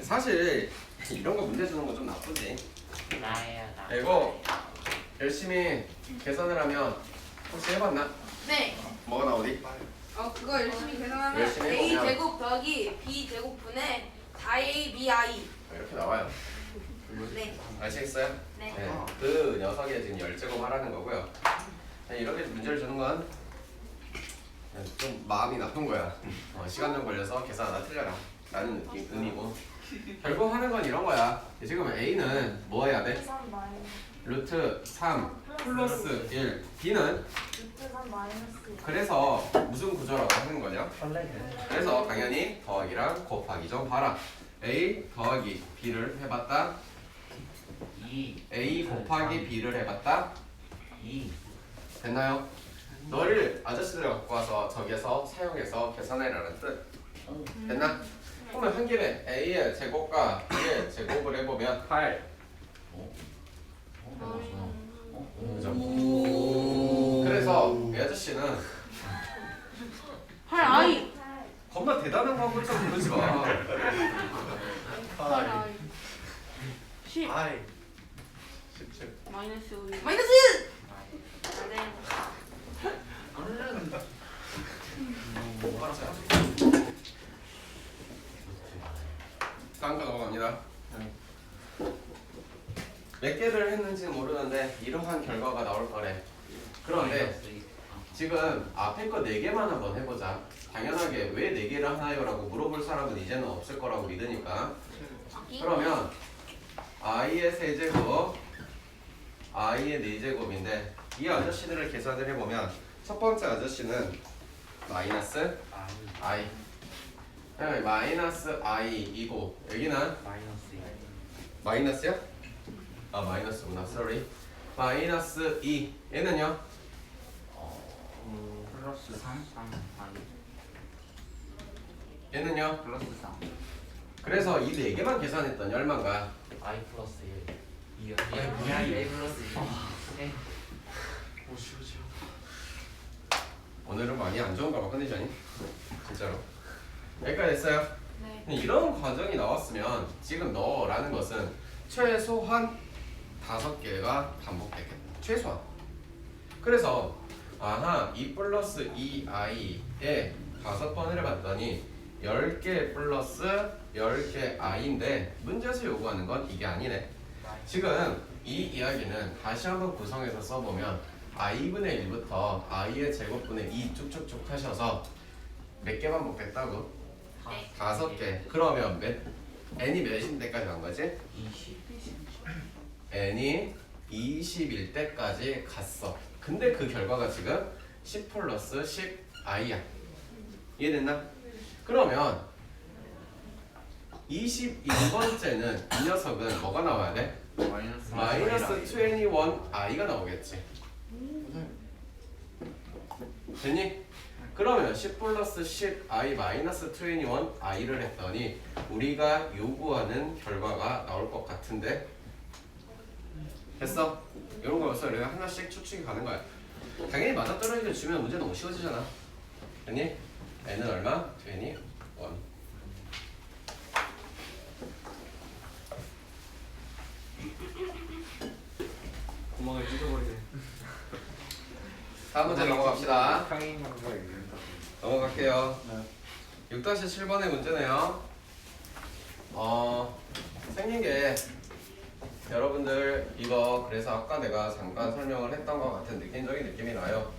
사실 이런 거 문제 주는 거 좀 나쁘지. 나야 나. 이거 열심히 계산을 하면 혹시 해봤나? 네. 뭐가 나오니? 그거 열심히 계산하면 열심히 a 해보면. 제곱 더하기 b 제곱분의 4abi. 이렇게 나와요. 네. 아시겠어요? 네. 그 녀석이 지금 10제곱 하라는 거고요. 이렇게 문제를 주는 건 좀 마음이 나쁜 거야. 시간 좀 걸려서 계산 하나 틀려라 라는 의미고 결국 하는 건 이런 거야. 지금 A는 뭐 해야 돼? 계산 많이. 루트 3 플러스 1 b는 루트 3 마이너스 그래서 무슨 구조라고 하는 거냐? 그래서 당연히 더하기랑 곱하기 좀 봐라. a 더하기 b를 해봤다. 2 a 곱하기 b를 해봤다. 2 됐나요? 너를 아저씨들 갖고 와서 저기에서 사용해서 계산해라는 뜻. 됐나? 그러면 한 김에 a의 제곱과 b의 제곱을 해보면 8. 그죠? 그래서 이 아저씨는 8i 겁나 대단한 거 하고 좀 그러지 마. 8i 10 아이 17 마이너스 5 마이너스! 네. 다음 거 넘어갑니다. 몇 개를 했는지는 모르는데 이러한 결과가 나올 거래. 그런데 지금 앞에 거 4개만 한번 해보자. 당연하게 왜 4개를 하나요? 라고 물어볼 사람은 이제는 없을 거라고 믿으니까. 그러면 i의 세제곱, i의 4제곱인데 이 아저씨들을 계산을 해보면 첫 번째 아저씨는 마이너스 i, 그다음에 마이너스 i이고 여기는 마이너스 마이너스야? 아 마이너스구나, sorry. 마이너스 2 얘는요? 플러스 3 얘는요? 플러스 3 그래서 이 4개만 계산했더니 얼마인가? i 플러스 1 2야 뭐야 a 플러스 1 오 쉬우지 오늘은 많이 안 좋은가 봐 컨디션이. 진짜로 여기까지 됐어요? 네. 이런 과정이 나왔으면 지금 너라는 것은 최소한 5개가 반복됐겠다. 최소한. 그래서 아하 2 플러스 2i에 5번을 해봤더니 10개 플러스 10개 i인데 문제에서 요구하는 건 이게 아니네. 지금 이 이야기는 다시 한번 구성해서 써보면 i분의 1부터 i의 제곱분의 2 쭉쭉쭉 하셔서 몇 개 반복됐다고? 5개. 그러면 n이 몇일 때까지 간 거지? 20 n이 20일 때까지 갔어. 근데 그 결과가 지금 10 플러스 10i야. 이해됐나? 그러면 21번째는 이 녀석은 뭐가 나와야 돼? 마이너스 21i가 나오겠지. 됐니? 그러면 10 플러스 10i 마이너스 21i를 했더니 우리가 요구하는 결과가 나올 것 같은데 됐어? 이런 거였어. 우리가 하나씩 추측이 가는 거야. 당연히 맞아떨어지게 주면 문제 너무 쉬워지잖아. 됐니? n은 얼마? 21. 구멍을 찢어버리네 다음 문제 넘어갑시다. 평행 방법이 있는다 넘어갈게요. 6-7번의 문제네요. 생긴 게 여러분들 이거 그래서 아까 내가 잠깐 설명을 했던 것 같은 느낌적인 느낌이 나요.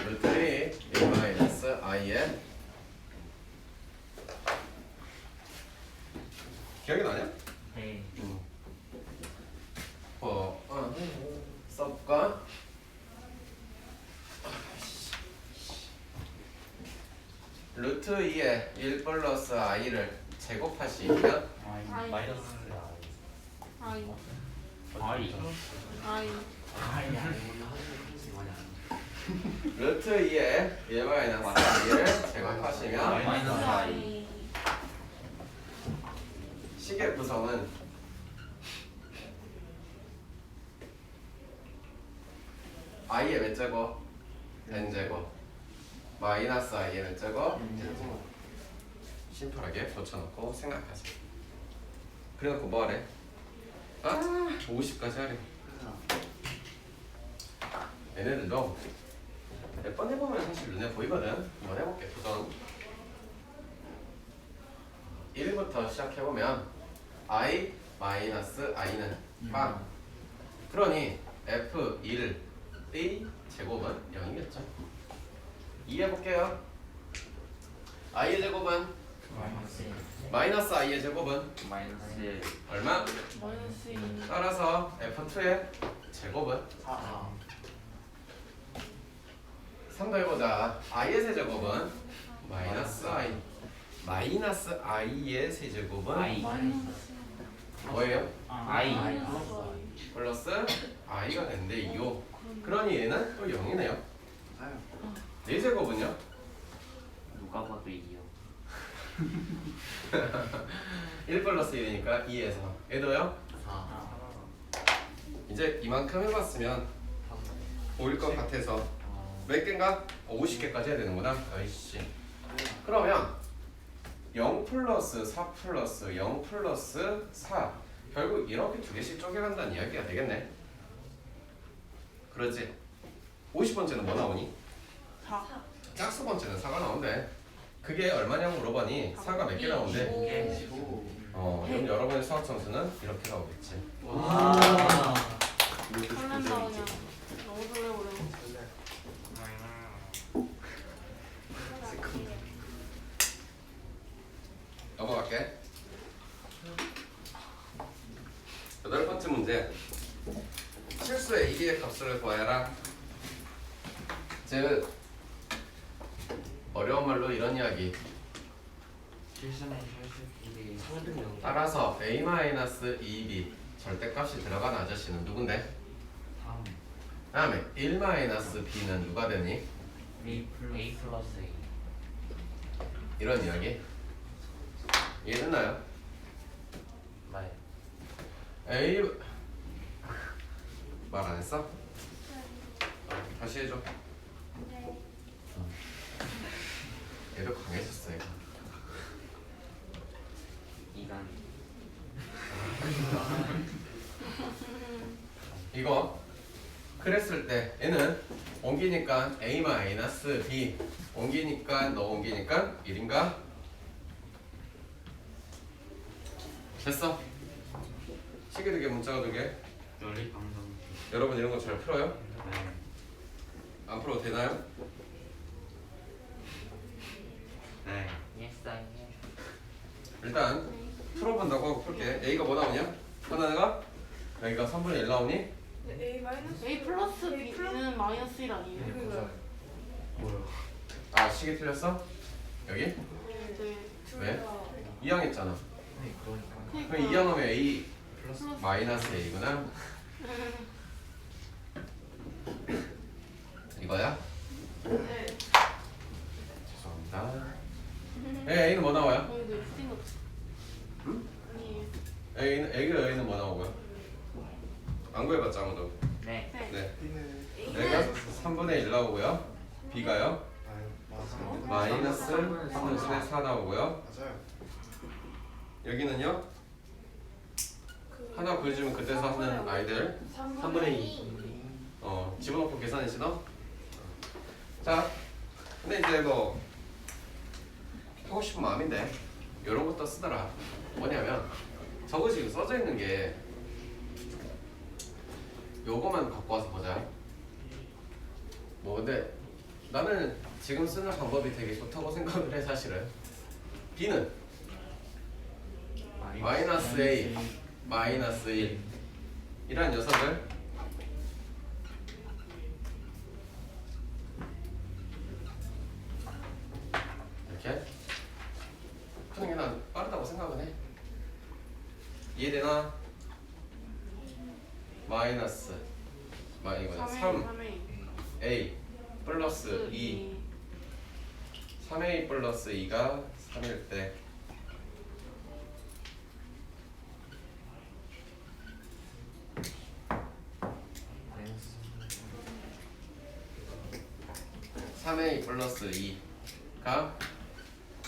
루트 1 마이너스 i에 기억이 나냐? 네 써볼까? 루트 2에 1 플러스 i를 제곱하시면 마이너스 i i 루트 2에 1 마이너스 i를 제곱하시면 마이너스 i 식의 구성은 i의 몇 제곱? n 제곱 마이너스 i의 몇 제곱? n 제곱. 심플하게 붙여놓고 생각하세요. 그래놓고 뭐하래? 50까지 하래. 얘네들도 몇 번 해보면 사실 눈에 보이거든. 한번 해볼게. 우선 1부터 시작해보면 i 마이너스 i는 빵. 그러니 f1의 제곱은 0이겠죠. 이해해볼게요. i의 제곱은 마이너스 i의 제곱은 마이너스 얼마? 마이너스 2. 따라서 f2의 제곱은 4 3도 해보자. i의 세제곱은 마이너스 i. 마이너스 i의 세제곱은 I 뭐예요? I 플러스 i가 되는데 2요. 그러니 얘는 또 0이네요. 맞아요. 4제곱은요? 누가 봐도 2요 1 플러스 1이니까 2에서 얘도요? 4 이제 이만큼 해봤으면 5일 것 같아서 몇 개인가? 50개까지 해야 되는구나. 아이씨. 그러면 0 플러스 4 플러스 0 플러스 4 결국 이렇게 두 개씩 쪼개간다는 이야기가 되겠네. 그러지? 50번째는 뭐 나오니? 4. 짝수 번째는 4가 나온대. 그게 얼마냐고 물어보니 4가 몇 개 나온대? 15 그럼 여러분의 수학 점수는 이렇게 나오겠지. 와 설렌다 그냥. 너무 설레버려. 넘어갈게. 8번째 문제. 실수의 1위의 값을 구하여라. 즉 어려운 말로 이런 이야기. 실수는 실수끼리 따라서 a-2b 절대값이 들어간 아저씨는 누군데? 3 다음에 1-b는 누가 되니? A 플러스 A 이런 이야기. 이해됐나요? 네 A 말 안 했어? 다시 해줘. 얘도 강해졌어 얘가. 이간 이거 그랬을 때 얘는 옮기니까 a-b 옮기니까 너 옮기니까 1인가? 됐어. 시계 두개 문자가 두개. 연립 방정 여러분 이런 거 잘 풀어요? 네 안 풀어도 되나요? 네 Yes I am 일단 풀어본다고 하고 풀게. a가 뭐 나오냐? 하나가 여기가 3분의 1 나오니? A 마이너스 A 플러스 B는 마이너스 1 아니에요? 그거요. 뭐야? 아 시계 틀렸어? 여기? 네. 왜? 2항 했잖아. 네, 그러니까. 그럼 2항 하면 a 플러스 마이너스 a구나. 이거야? 네. 죄송합니다. a는 뭐 나와요? 거기도 X인 것 같아. 응? 아니에요. a는 뭐 나오고요? 안 구해봤자 아무도. 네 네. 네. B는 여기가 3분의 1 나오고요. b가요? 맞아요. 마이너스 3분의 4 나오고요. 맞아요. 여기는요? 하나 구해주면 그때서 하는 아이들 3분의 2 집어넣고 계산해지 너? 자, 근데 이제 뭐 하고 싶은 마음인데 이런 것도 쓰더라. 뭐냐면 저거 지금 써져 있는 게 요거만 갖고 와서 보자. 뭐 근데 나는 지금 쓰는 방법이 되게 좋다고 생각을 해 사실은. b는 마이너스 a 마이너스 1 이란 녀석을 이렇게 푸는 게 난 빠르다고 생각은 해. 이해되나? 마이너스 이거냐 3a 플러스 2 3a 플러스 2가 3일 때 마이너스 3a 플러스 2가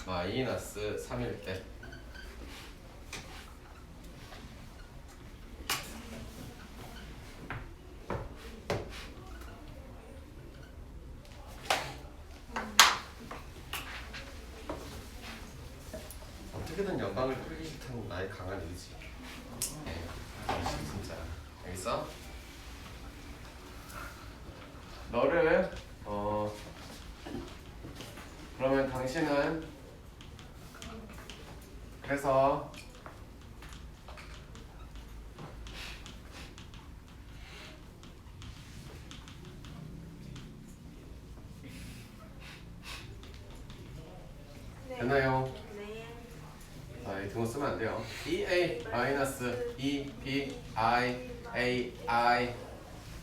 마이너스 3일 때 어떻게든 연방을 풀기 듯한 나의 강한 의지. 네, 진짜 알겠어? 너를 그러면 당신은 그래서 됐나요? 네. 자, 이 등호 쓰면 안 돼요. 2a 마이너스 2b i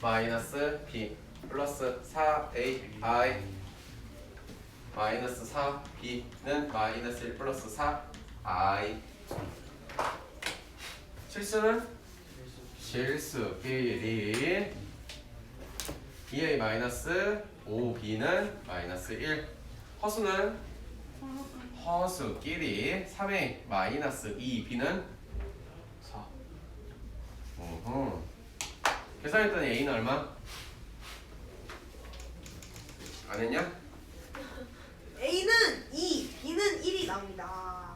마이너스 b 플러스 4ai 마이너스 4b는 마이너스 1 플러스 4i. 실수는 실수 비리 2a 마이너스 5b는 마이너스 1. 허수는 허수끼리 3a 마이너스 2b는 4. 계산했더니 a는 얼마? 안 했냐? A는 2, B는 1이 나옵니다.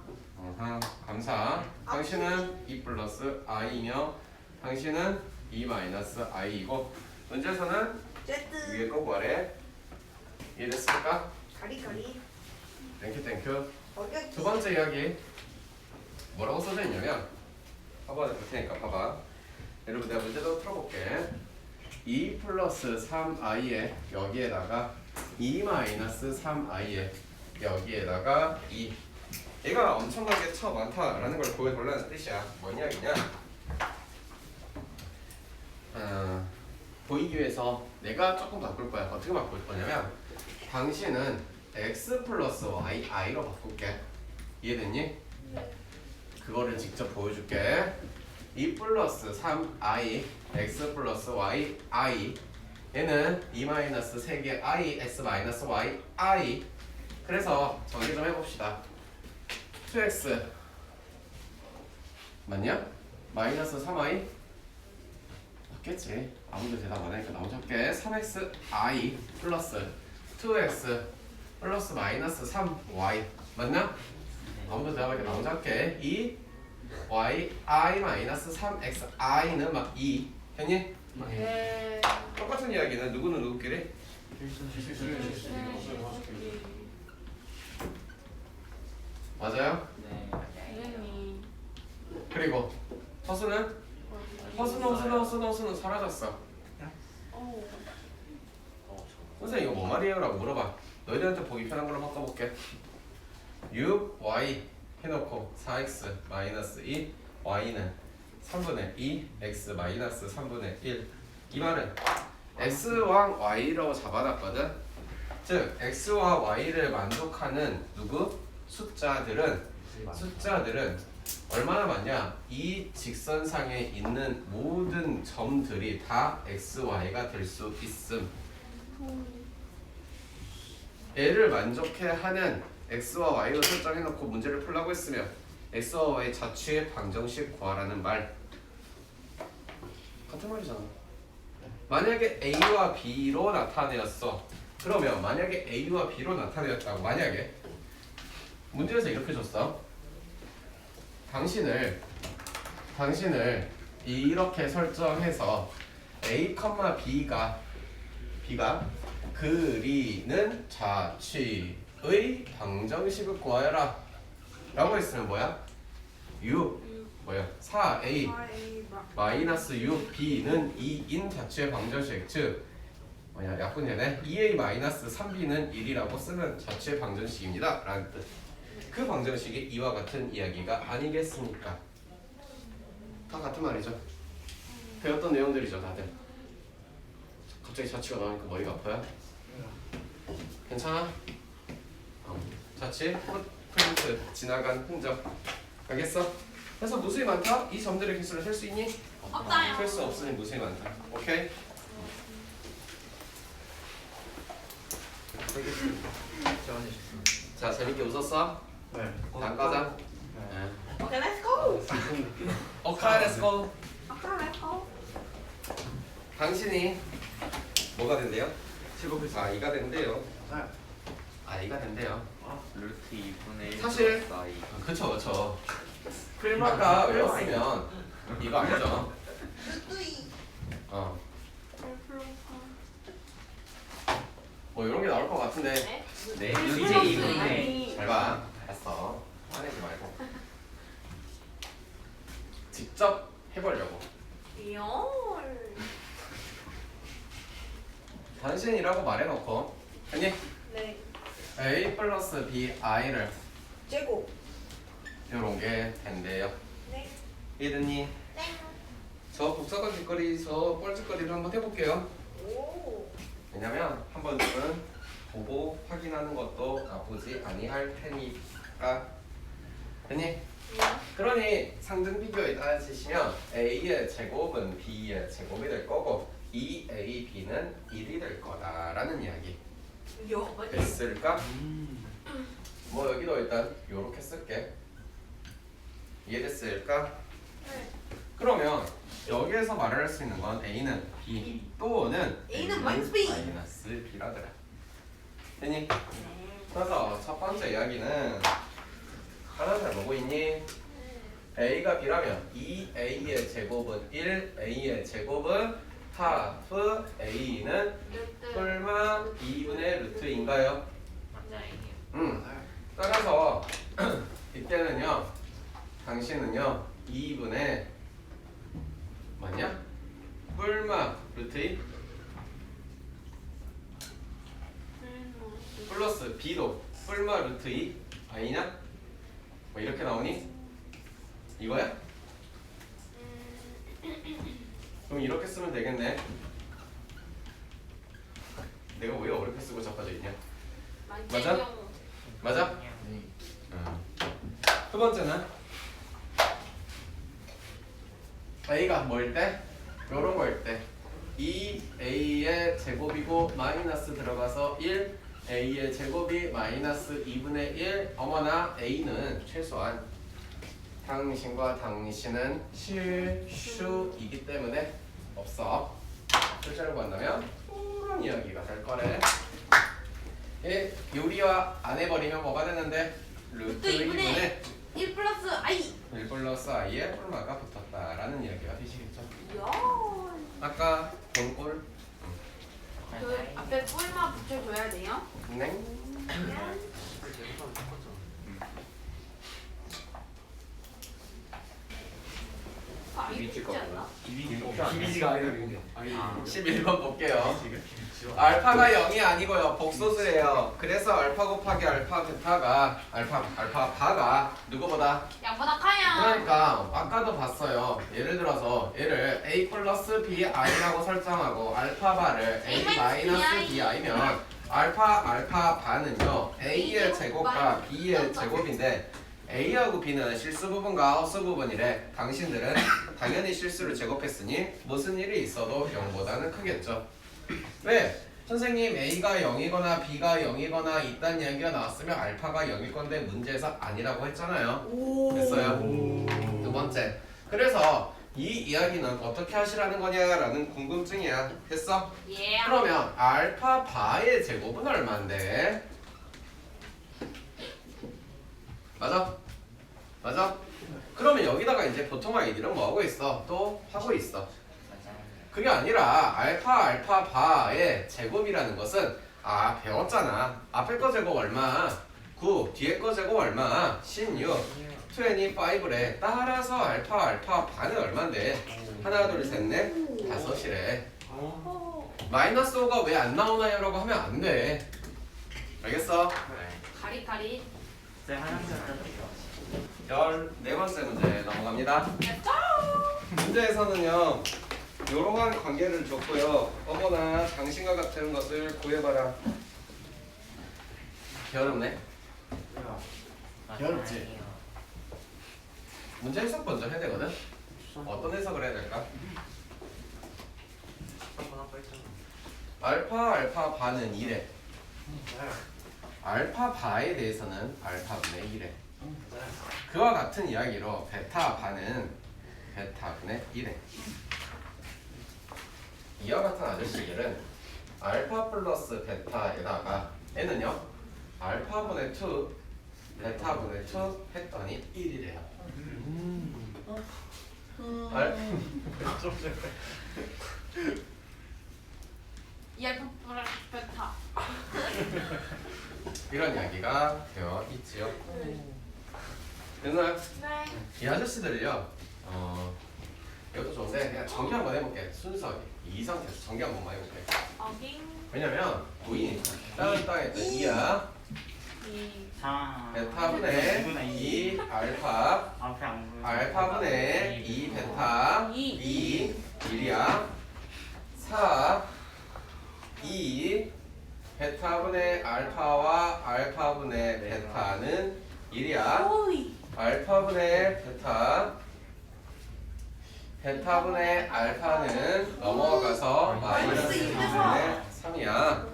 감사. 당신은 2 플러스 i이며 당신은 2 마이너스 i이고 문제에서는 Z 위에 거 구하래. 이해됐습니까? 가리가리 땡큐. 어렵지. 두 번째 이야기 뭐라고 써져 있냐면 봐봐 볼 테니까 봐봐. 여러분 내가 문제도 풀어볼게. 2 플러스 3i에 여기에다가 2 마이너스 3i에 여기에다가 2. 얘가 엄청나게 쳐 많다라는 걸 보여달라는 뜻이야. 뭔 이야기냐? 보이기 위해서 내가 조금 바꿀 거야. 어떻게 바꿀 거냐면 당신은 x 플러스 y i로 바꿀게. 이해됐니? 그거를 직접 보여줄게. 2 플러스 3i x 플러스 y i 얘는 2 마이너스 3개 i x 마이너스 y i. 그래서 정리 좀 해봅시다. 2x 맞냐? 마이너스 3i 맞겠지. 아무도 대답 안 하니까 나머지 할게. 3x i 플러스 2x 플러스 마이너스 3y 맞나? 아무도 대답하니까 나머지 할게. 2 y i 마이너스 3x i는 막 2 됐니? 네. 똑같은 이야기는 누구는 누구끼리? 맞아요? 네. 선생님. 그리고 허수는? 허수는 사라졌어. 어. 선생님 이거 뭔 말이에요? 라고 물어봐. 너희들한테 보기 편한 걸로 바꿔볼게. 6y 해놓고 4x 마이너스 2 y는 3분의 2 x 마이너스 3분의 1. 이 말은 x와 y라고 잡아놨거든. 즉 x와 y를 만족하는 누구? 숫자들은 얼마나 많냐? 이 직선상에 있는 모든 점들이 다 x, y가 될 수 있음. 얘를 만족해하는 x와 y로 설정해놓고 문제를 풀라고 했으며 x와 y 자취의 방정식 구하라는 말 같은 말이잖아. 만약에 a와 b로 나타내었어. 그러면 만약에 a와 b로 나타내었다고 만약에 문제에서 이렇게 줬어. 당신을 이렇게 설정해서 a, b가 그리는 자취의 방정식을 구하여라 라고 했으면 뭐야? 4a 마이너스 6b는 2인 자취의 방정식 즉 약분되네 2a 마이너스 3b는 1이라고 쓰면 자취의 방정식입니다 라는 뜻. 그 방정식이 이와 같은 이야기가 아니겠습니까? 다 같은 말이죠. 배웠던 내용들이죠 다들. 갑자기 자취가 나오니까 머리가 아파요? 괜찮아? 자취, 풋프린트, 지나간 흔적 알겠어? 그래서 무수히 많다? 이 점들의 개수를 셀 수 있니? 없어요. 셀 수 없으니 무수히 많다. 오케이? 자 재밌게 웃었어? 네. 다 까자. 네. 오케이, 렛츠 고. 오케이 렛츠고. 오케이, 렛츠 고. 당신이 뭐가 된대요? 7곱해서 아 2가 된대요. 네. 아 2가 된대요. 루트 2분의 1 사실- 플러스 i. 그쵸. 필마가 외웠으면 이거 아니죠? 뚜뚜이. 뭐 이런 게 나올 것 같은데 네? 네. 일 루트 플러스 2분의 이. 잘 봐. 봤어. 화내지 말고. 직접 해보려고. 열. 당신이라고 말해놓고 아니 네. a 플러스 b i를 제곱. 요런 게 된대요. 네. 이든이 땡. 저 복잡한 뒷거리 저 뻘짓거리를 한번 해볼게요. 오. 왜냐면 한 번쯤은 보고 확인하는 것도 나쁘지 아니할 테니까. 됐니? 그러니 상등 비교에 따지시면 a의 제곱은 b의 제곱이 될 거고 2ab는 1이 될 거다라는 이야기 요. 맞지? 됐을까? 뭐 여기도 일단 요렇게 쓸게. 이해됐을까? 네. 그러면 여기에서 말을 할 수 있는 건 a는 b 또는 A는 마이너스 B. 마이너스 b라더라. 됐니? 그래서 첫 번째 이야기는 하나 잘 보고 있니? a가 b라면 2a의 제곱은 1, a의 제곱은 하프 a는 루트. 뿔마 2분의 루트인가요? 맞아요. 따라서 이때는요 당신은요 2분의 뭐냐? 뿔마 루트 2 플러스 b도 뿔마 루트 2 아니냐? 뭐 이렇게 나오니? 이거야? 그럼 이렇게 쓰면 되겠네. 내가 왜 어렵게 쓰고 자빠져 있냐? 맞아? 맞아? 네. 두 번째는 a가 뭐일 때? 요런 거일 때 2a의 제곱이고 마이너스 들어가서 1 a의 제곱이 마이너스 2분의 1 어머나 a는 최소한 당신과 당신은 실수이기 때문에 없어. 실제로 본다면 그런 이야기가 될 거래. 예, 요리와 안 해버리면 뭐가 되는데? 루트 2분의 1 플러스 I. 1 플러스 i의 뿔마가 붙었다라는 이야기가 되시겠죠? 열. 아까 본 꼴? 그 앞에 뿔만 붙여줘야 돼요? 네. 아, 이거 있지 않나? 비비지가 아이돌인데. 11번 볼게요. 알파가 0이 아니고요. 복소수예요. 그래서 알파 곱하기 알파 베타가 알파 바가 누구보다 양보다 커요. 그러니까 아까도 봤어요. 예를 들어서 얘를 a 플러스 b i라고 설정하고 알파 바를 a 마이너스 b i면 알파 바는요 a의 제곱과 b의 제곱인데 a하고 b는 실수 부분과 헛수 부분이래. 당신들은 당연히 실수를 제곱했으니 무슨 일이 있어도 0보다는 크겠죠. 왜? 선생님 a가 0이거나 b가 0이거나 있다는 이야기가 나왔으면 알파가 0일 건데 문제에서 아니라고 했잖아요. 됐어요? 두 번째, 그래서 이 이야기는 어떻게 하시라는 거냐라는 궁금증이야. 됐어? 예. 그러면 알파 바의 제곱은 얼마인데? 맞아? 맞아? 그러면 여기다가 이제 보통 아이들은 뭐 하고 있어? 또 하고 있어. 그게 아니라 알파 바의 제곱이라는 것은 배웠잖아. 앞에 거 제곱 얼마? 9. 뒤에 거 제곱 얼마? 16. 25래. 따라서 알파 바는 얼만데? 하나 둘 셋 넷 다섯이래. 마이너스 5가 왜 안 나오나요? 라고 하면 안 돼. 알겠어? 가리가리. 14번째 문제 넘어갑니다. 문제에서는요 요러한 관계를 줬고요. 어머나 당신과 같은 것을 구해봐라. 어렵네. 어렵지? 문제 해석 먼저 해야 되거든. 어떤 해석을 해야 될까? 알파 바는 2래. 알파 바에 대해서는 알파분의 1래. 그와 같은 이야기로 베타 바는 베타분의 1래. 이와 같은 아저씨들은 알파 플러스 베타에다가 얘는요 알파분의 2 베타분의 2 했더니 1이래요. 이 알파 플러스 베타. 이런 이야기가 되어 있지요. 그래서 네. 이 아저씨들이요 이것도 좋은데 그냥 정리 한번 해볼게. 순서 이 상태에서 정리 한 번만 해볼게. 어빙 왜냐면 보이니까 땅에 2야 베타분의 2 알파 앞에 안 보여. 알파분의 2 베타 2 1이야 4 2 베타분의 알파와 알파분의 베타는 1이야 오이. 알파분의 베타분의 알파는 넘어가서 마이너스 2분의 3이야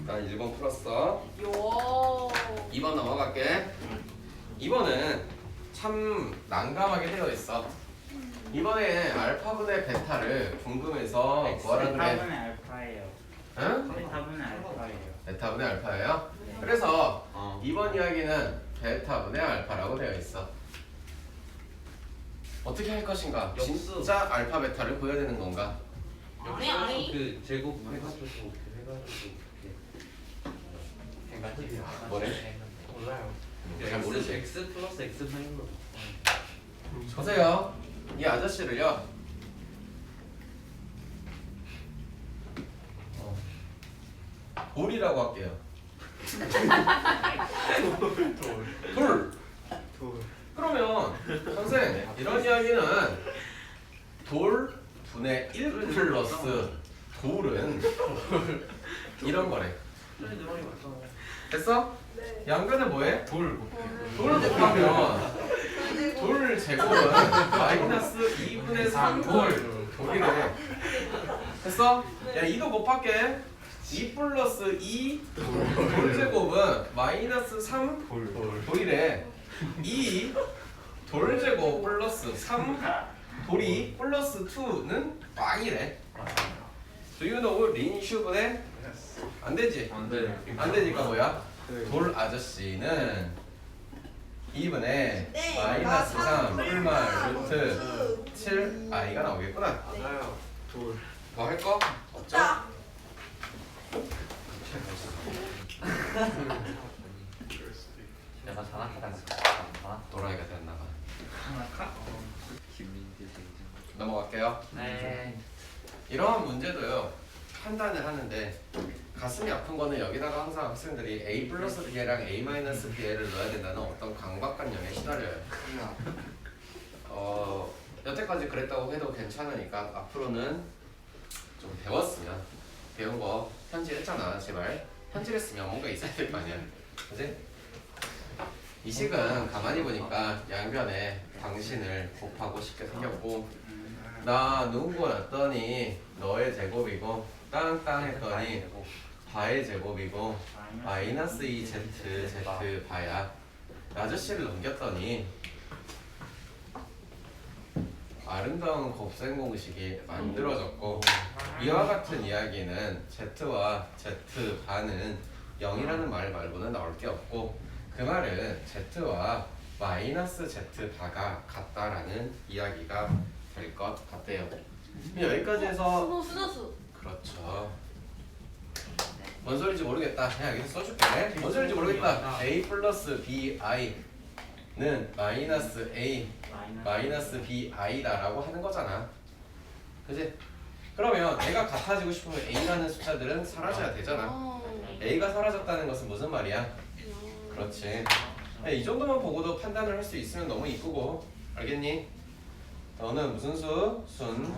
일단 1번 풀었어 요. 2번 넘어갈게 2번은 참 난감하게 되어 있어 이번에 알파분의 베타를 궁금해서 뭐라 그래? 베타분의 알파예요. 응? 베타분의 알파예요. 베타분의 알파예요? 그래서 이번 이야기는 베타분의 알파라고 되어 있어 어떻게 할 것인가? 역수. 진짜 알파 베타를 보여야 되는 건가? 아니. 그 제곱 해가지고 뭐래? 몰라요. 잘 모르지? x 플러스 x 분인 거. 보세요 이 아저씨를요 돌이라고 할게요 돌 그러면 선생 이런 이야기는 돌 분의 1 플러스 돌은 이런 거래 됐어? 네. 양변은 뭐해? 돌 돌을 곱하면 돌 제곱은 마이너스 2분의 3 돌이래 됐어? 야 2도 곱할게 2 플러스 2 돌 제곱은 마이너스 3 돌이래 2 돌 제곱 플러스 3 돌이 플러스 2는 빵이래 Do you know 린슈분의? 안 되지? 안돼. 안 되니까 뭐야? 돌 아저씨는 2분의 네, 마이너스 3 나 풀말 루트 루트 7 i가 나오겠구나 맞아요. 돌. 뭐 할 거? 없죠? 자. 내가 장난하다가 도라이가 됐나봐 하나카? 김민재 생장. 넘어갈게요 네. 이러한 문제도요 판단을 하는데 가슴이 아픈 거는 여기다가 항상 학생들이 A 플러스 B랑 A 마이너스 B를 넣어야 된다는 어떤 강박관념에 시달려요 여태까지 그랬다고 해도 괜찮으니까 앞으로는 좀 배웠으면 배운 거 현질했잖아 제발 현질했으면 뭔가 있어야 될 거 아니야 그지? 이 식은 가만히 보니까 양변에 당신을 곱하고 싶게 생겼고 나 누구 났더니 너의 제곱이고 땅땅 했더니 바의 제곱이고 마이너스 2z z 바야 아저씨를 넘겼더니 아름다운 곱셈 공식이 만들어졌고 이와 같은 이야기는 z와 z 바는 0이라는 말 말고는 나올 게 없고 그 말은 z와 마이너스 z 바가 같다라는 이야기가 될 것 같대요. 여기까지 해서 수노수. 그렇죠. 뭔 소리인지 모르겠다. 그냥 여기서 써줄게. 뭔 소리인지 모르겠다. a 플러스 bi는 마이너스 a 마이너스 bi다라고 하는 거잖아. 그지? 그러면 a가 같아지고 싶으면 a라는 숫자들은 사라져야 되잖아. a가 사라졌다는 것은 무슨 말이야? 그렇지. 이 정도만 보고도 판단을 할 수 있으면 너무 이쁘고 알겠니? 너는 무슨 수? 순,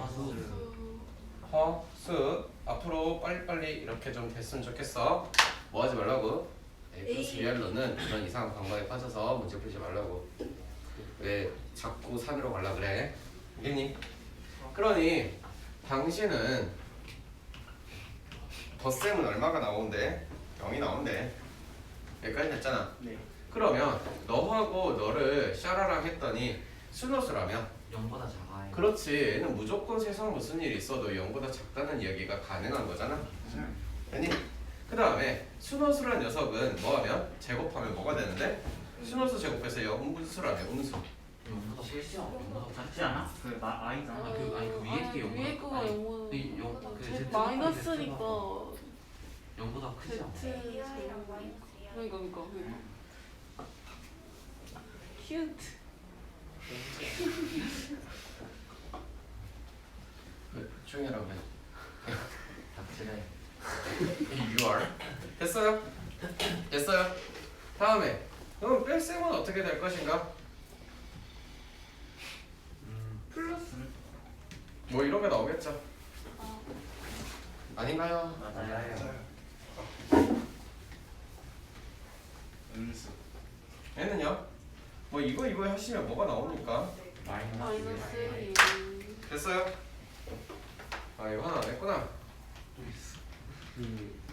허, 수 앞으로 빨리빨리 이렇게 좀 됐으면 좋겠어. 뭐 하지 말라고? A 플러스 BR로는 이런 이상한 관광에 빠져서 문제 풀지 말라고. 왜 자꾸 산으로 가려 그래? 알겠니? 그러니 당신은 덧셈은 얼마가 나오는데? 0이 나온대. 여기까지 됐잖아. 네. 그러면 너하고 너를 샤라랑 했더니 순호수라면 0보다 작아요. 그렇지. 얘는 무조건 세상 무슨 일이 있어도 0보다 작다는 이야기가 가능한 거잖아. 아니? 그 다음에 순호수란 녀석은 뭐하면? 제곱하면 뭐가 되는데? 순호수 제곱해서 음수라며 음수. 0보다 실수야. 0보다 작지 않아? 그 아이잖아. 그 위에 게 0보다 위에 거가 영어. 마이너스니까. 마이너스니까. 0보다 크지 않아? 그러니까. 휴트. 조용히 하라고 해. 닥치네. You are. 됐어요? 됐어요? 다음에 그럼 뺄셈은 어떻게 될 것인가? 플러스 뭐 이런 게 나오겠죠. 어. 아닌가요? 맞아요. 음수. 얘는요? 뭐 이거 하시면 뭐가 나옵니까? 마이너스 1. 됐어요? 아 이거 하나 안 했구나.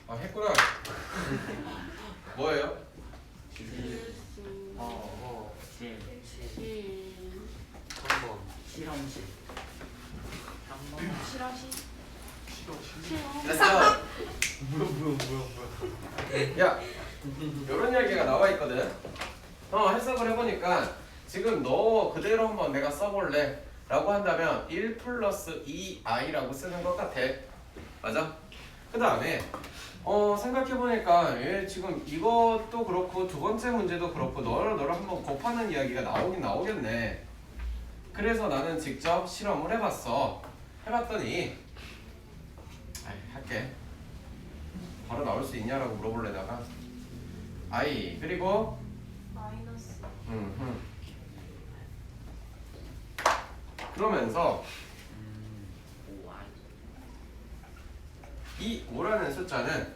아 했구나. 뭐예요? 실. 7. 3번 실험실. 3번 실험실 됐어. 야, 이런 이야기가 나와 있거든. 해석을 해보니까 지금 너 그대로 한번 내가 써볼래 라고 한다면 1 플러스 2i라고 쓰는 것 같아. 맞아? 그 다음에 생각해보니까 얘 지금 이것도 그렇고 두 번째 문제도 그렇고 너를 한번 곱하는 이야기가 나오긴 나오겠네. 그래서 나는 직접 실험을 해봤어. 해봤더니 할게. 바로 나올 수 있냐라고 물어볼래다가 i 그리고 마이너스 그러면서 5i. 이 5라는 숫자는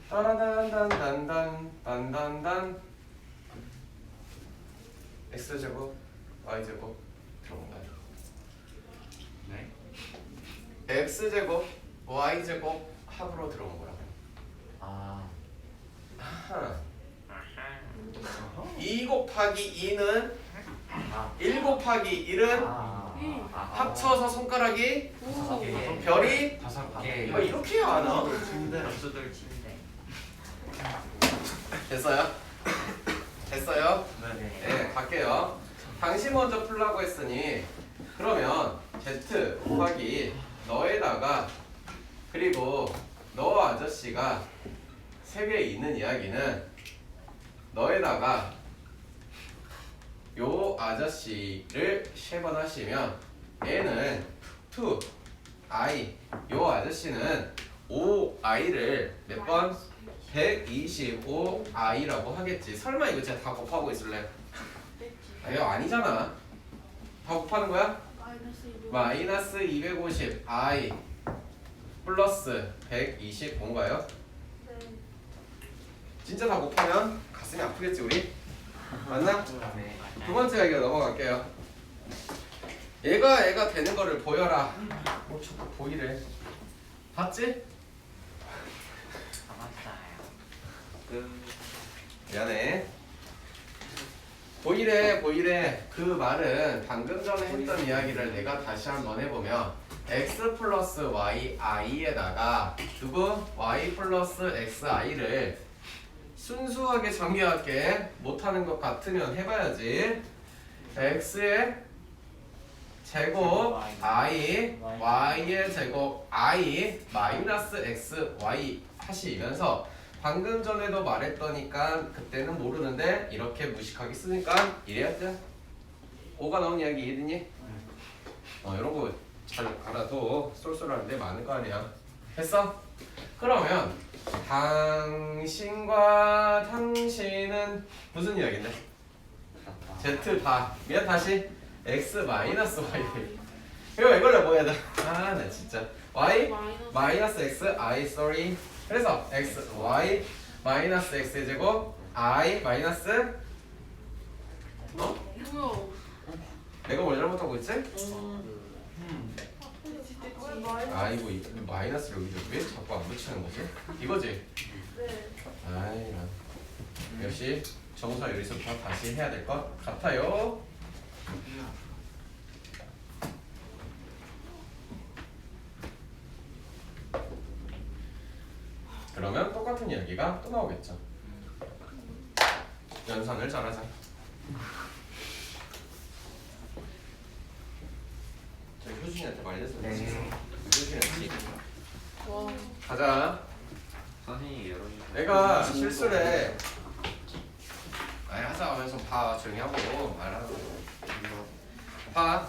따라단단단단 x제곱 y제곱 들어온가요? 네. x제곱 y제곱 합으로 들어온 거라고. 아. 아하. 2 곱하기 2는 아. 1 곱하기 1은 합쳐서 손가락이 다섯 개. 별이 5개. 이렇게 해야 하나? 침대로 수들 침대. 됐어요? 됐어요? 네. 네, 갈게요. 당신 먼저 풀라고 했으니 그러면 z 곱하기 너에다가 그리고 너 아저씨가 3개 있는 이야기는 너에다가 요 아저씨를 3번 하시면 얘는 2i 요 아저씨는 5i를 몇 번? 125i라고 하겠지. 설마 이거 제가 다 곱하고 있을래? 아, 이거 아니잖아. 다 곱하는 거야? 마이너스 250i 플러스 125인가요? 네. 진짜 다 곱하면 가슴이 아프겠지 우리? 맞나? 네. 두 번째 이야기로 넘어갈게요. 얘가 되는 거를 보여라. 자꾸 보이래. 봤지? 잡았어요. 미안해. 보이래. 그 말은 방금 전에 했던 이야기를 내가 다시 한번 해보면 x 플러스 y i에다가 누구? y 플러스 x i를 순수하게 정리할게. 못하는 것 같으면 해봐야지. x의 제곱 i y의 제곱 i 마이너스 x y 하시면서 방금 전에도 말했더니까 그때는 모르는데 이렇게 무식하게 쓰니까 이래야 돼. 5가 나온 이야기 이해됐니? 이런 거 잘 알아도 쏠쏠한데 많을 거 아니야. 했어? 그러면 당신과 당신은 무슨 이야기인데? z 다 미안 다시 x 마이너스 y 이걸로 뭐 해야 돼? 아 나 진짜 y 마이너스 x i sorry. 그래서 x y 마이너스 x 제곱 i 마이너스 뭐야? 내가 뭘 잘못하고 있지? 왜 마이너스? 아이고 이 마이너스를 여기서 왜 자꾸 안 붙이는 거지? 이거지? 네. 아이 나 역시 정사 여기서부터 다시 해야 될 것 같아요. 그러면 똑같은 이야기가 또 나오겠죠. 연산을 잘하자. 저 효준이한테 말렸어. 네. 효준이한테. 와. 가자. 선생님 여러분. 내가 실수를 해. 아니 하자 하면서 봐. 조용히 하고 말하고. 봐.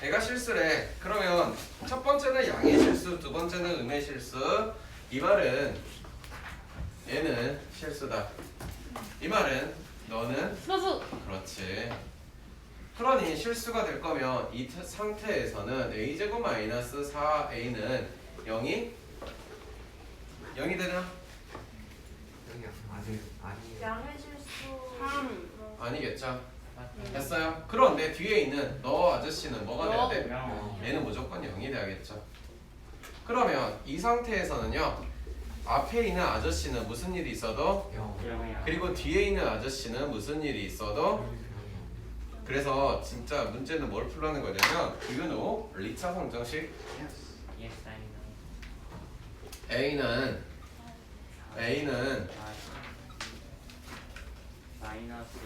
얘가 실수래. 그러면 첫 번째는 양의 실수, 두 번째는 음의 실수. 이 말은 얘는 실수다. 이 말은 너는 플러스. 그렇지. 그러니 실수가 될 거면 이 상태에서는 a제곱 마이너스 4a는 0이 되나? 여기 아니에요. 양의 실수 3. 아니겠죠. 됐어요? 그런데 뒤에 있는 너 아저씨는 뭐가 돼야 돼? 영. 얘는 무조건 0이 돼야겠죠. 그러면 이 상태에서는요, 앞에 있는 아저씨는 무슨 일이 있어도, 영이야. 그리고 뒤에 있는 아저씨는 무슨 일이 있어도, 그래서 진짜 문제는 뭘 풀라는 거냐면 유노 리차 방정식 Yes, I know. A는 마이너스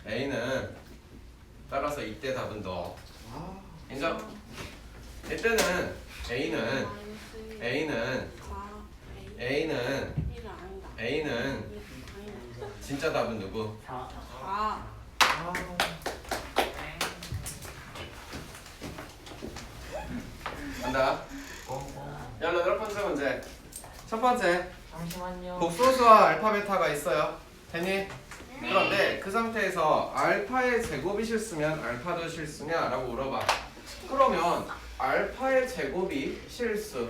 A는 따라서 이때 답은 너. 아, 인정? 이때는 A는 4. A는 1은 아니다. A는 진짜 답은 누구? 4. 4. 간다. 야, 너 첫 번째 문제. 첫 번째 잠시만요. 복소수와 알파 베타가 있어요. 됐니? 그런데 그 상태에서 알파의 제곱이 실수면 알파도 실수냐라고 물어봐. 그러면 알파의 제곱이 실수,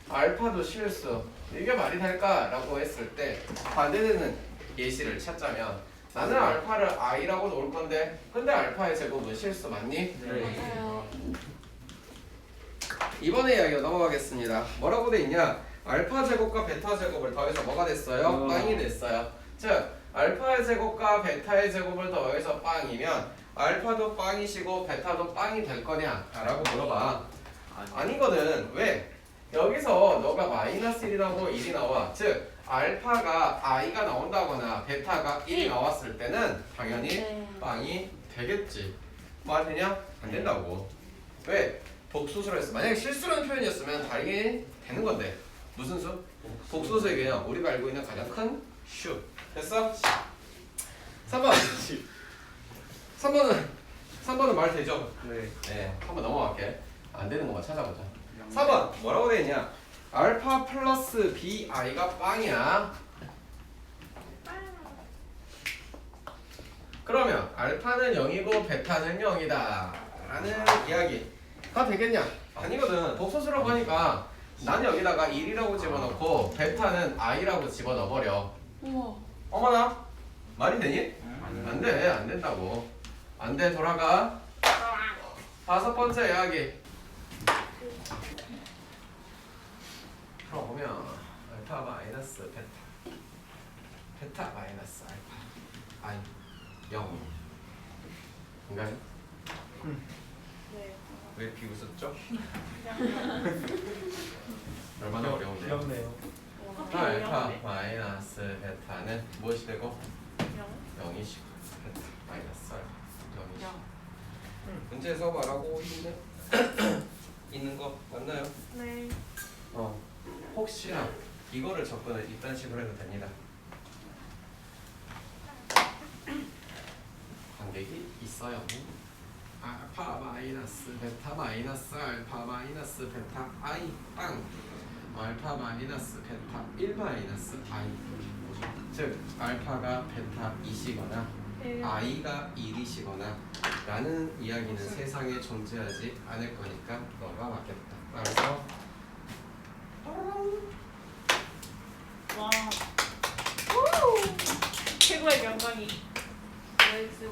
알파도 실수, 이게 말이 될까라고 했을 때 반대되는 예시를 찾자면 나는 알파를 i라고 놓을 건데 근데 알파의 제곱은 실수 맞니? 맞아요. 이번에 이야기로 넘어가겠습니다. 뭐라고 돼 있냐? 알파 제곱과 베타 제곱을 더해서 뭐가 됐어요? 빵이 됐어요. 즉 알파의 제곱과 베타의 제곱을 더해서 빵이면 알파도 빵이시고 베타도 빵이 될 거냐? 라고 물어봐. 아니거든. 왜? 여기서 너가 마이너스 1이 나오고 1이 나와. 즉 알파가 i가 나온다거나 베타가 1이 나왔을 때는 당연히 네. 빵이 되겠지. 말 되냐? 안 된다고. 왜? 복수수로 했어. 만약에 실수라는 표현이었으면 다르게 되는 건데 무슨 수? 복수수의 개념. 우리가 알고 있는 가장 큰 슈. 됐어? 3번. 3번은 말 되죠? 네. 한번 넘어갈게. 안 되는 것만 찾아보자. 4번 뭐라고 돼 있냐? 알파 플러스 bi가 빵이야. 그러면 알파는 0이고 베타는 0이다 라는 이야기가 되겠냐? 아니거든. 복소수라고 하니까 난 여기다가 1이라고 집어넣고 베타는 i라고 집어넣어버려. 우와. 어머나 말이 되니? 안 돼. 안 된다고. 안 돼. 돌아가. 5번째 이야기 풀어보면 알파 마이너스 베타, 베타 마이너스 알파 i 0 인가요? 네. 왜 비웃었죠? 얼마나 어려운데요? 귀엽네요. 알파 마이너스 베타는 무엇이 되고? 0이시고 베타 마이너스 알파 0이시고 문제에서 말하고 있는 거 맞나요? 네. 혹시나 이거를 접근을 이딴 식으로 해도 됩니다. 관객이 있어요. 알파 마이너스 베타 마이너스 알파 마이너스 베타 i 빵 알파 마이너스 베타 1 마이너스 i 즉 알파가 베타 2시거나 i가 1이시거나 라는 이야기는 세상에 존재하지 않을 거니까 너가 맞겠다. 따라서 와. 최고의 명강이. OX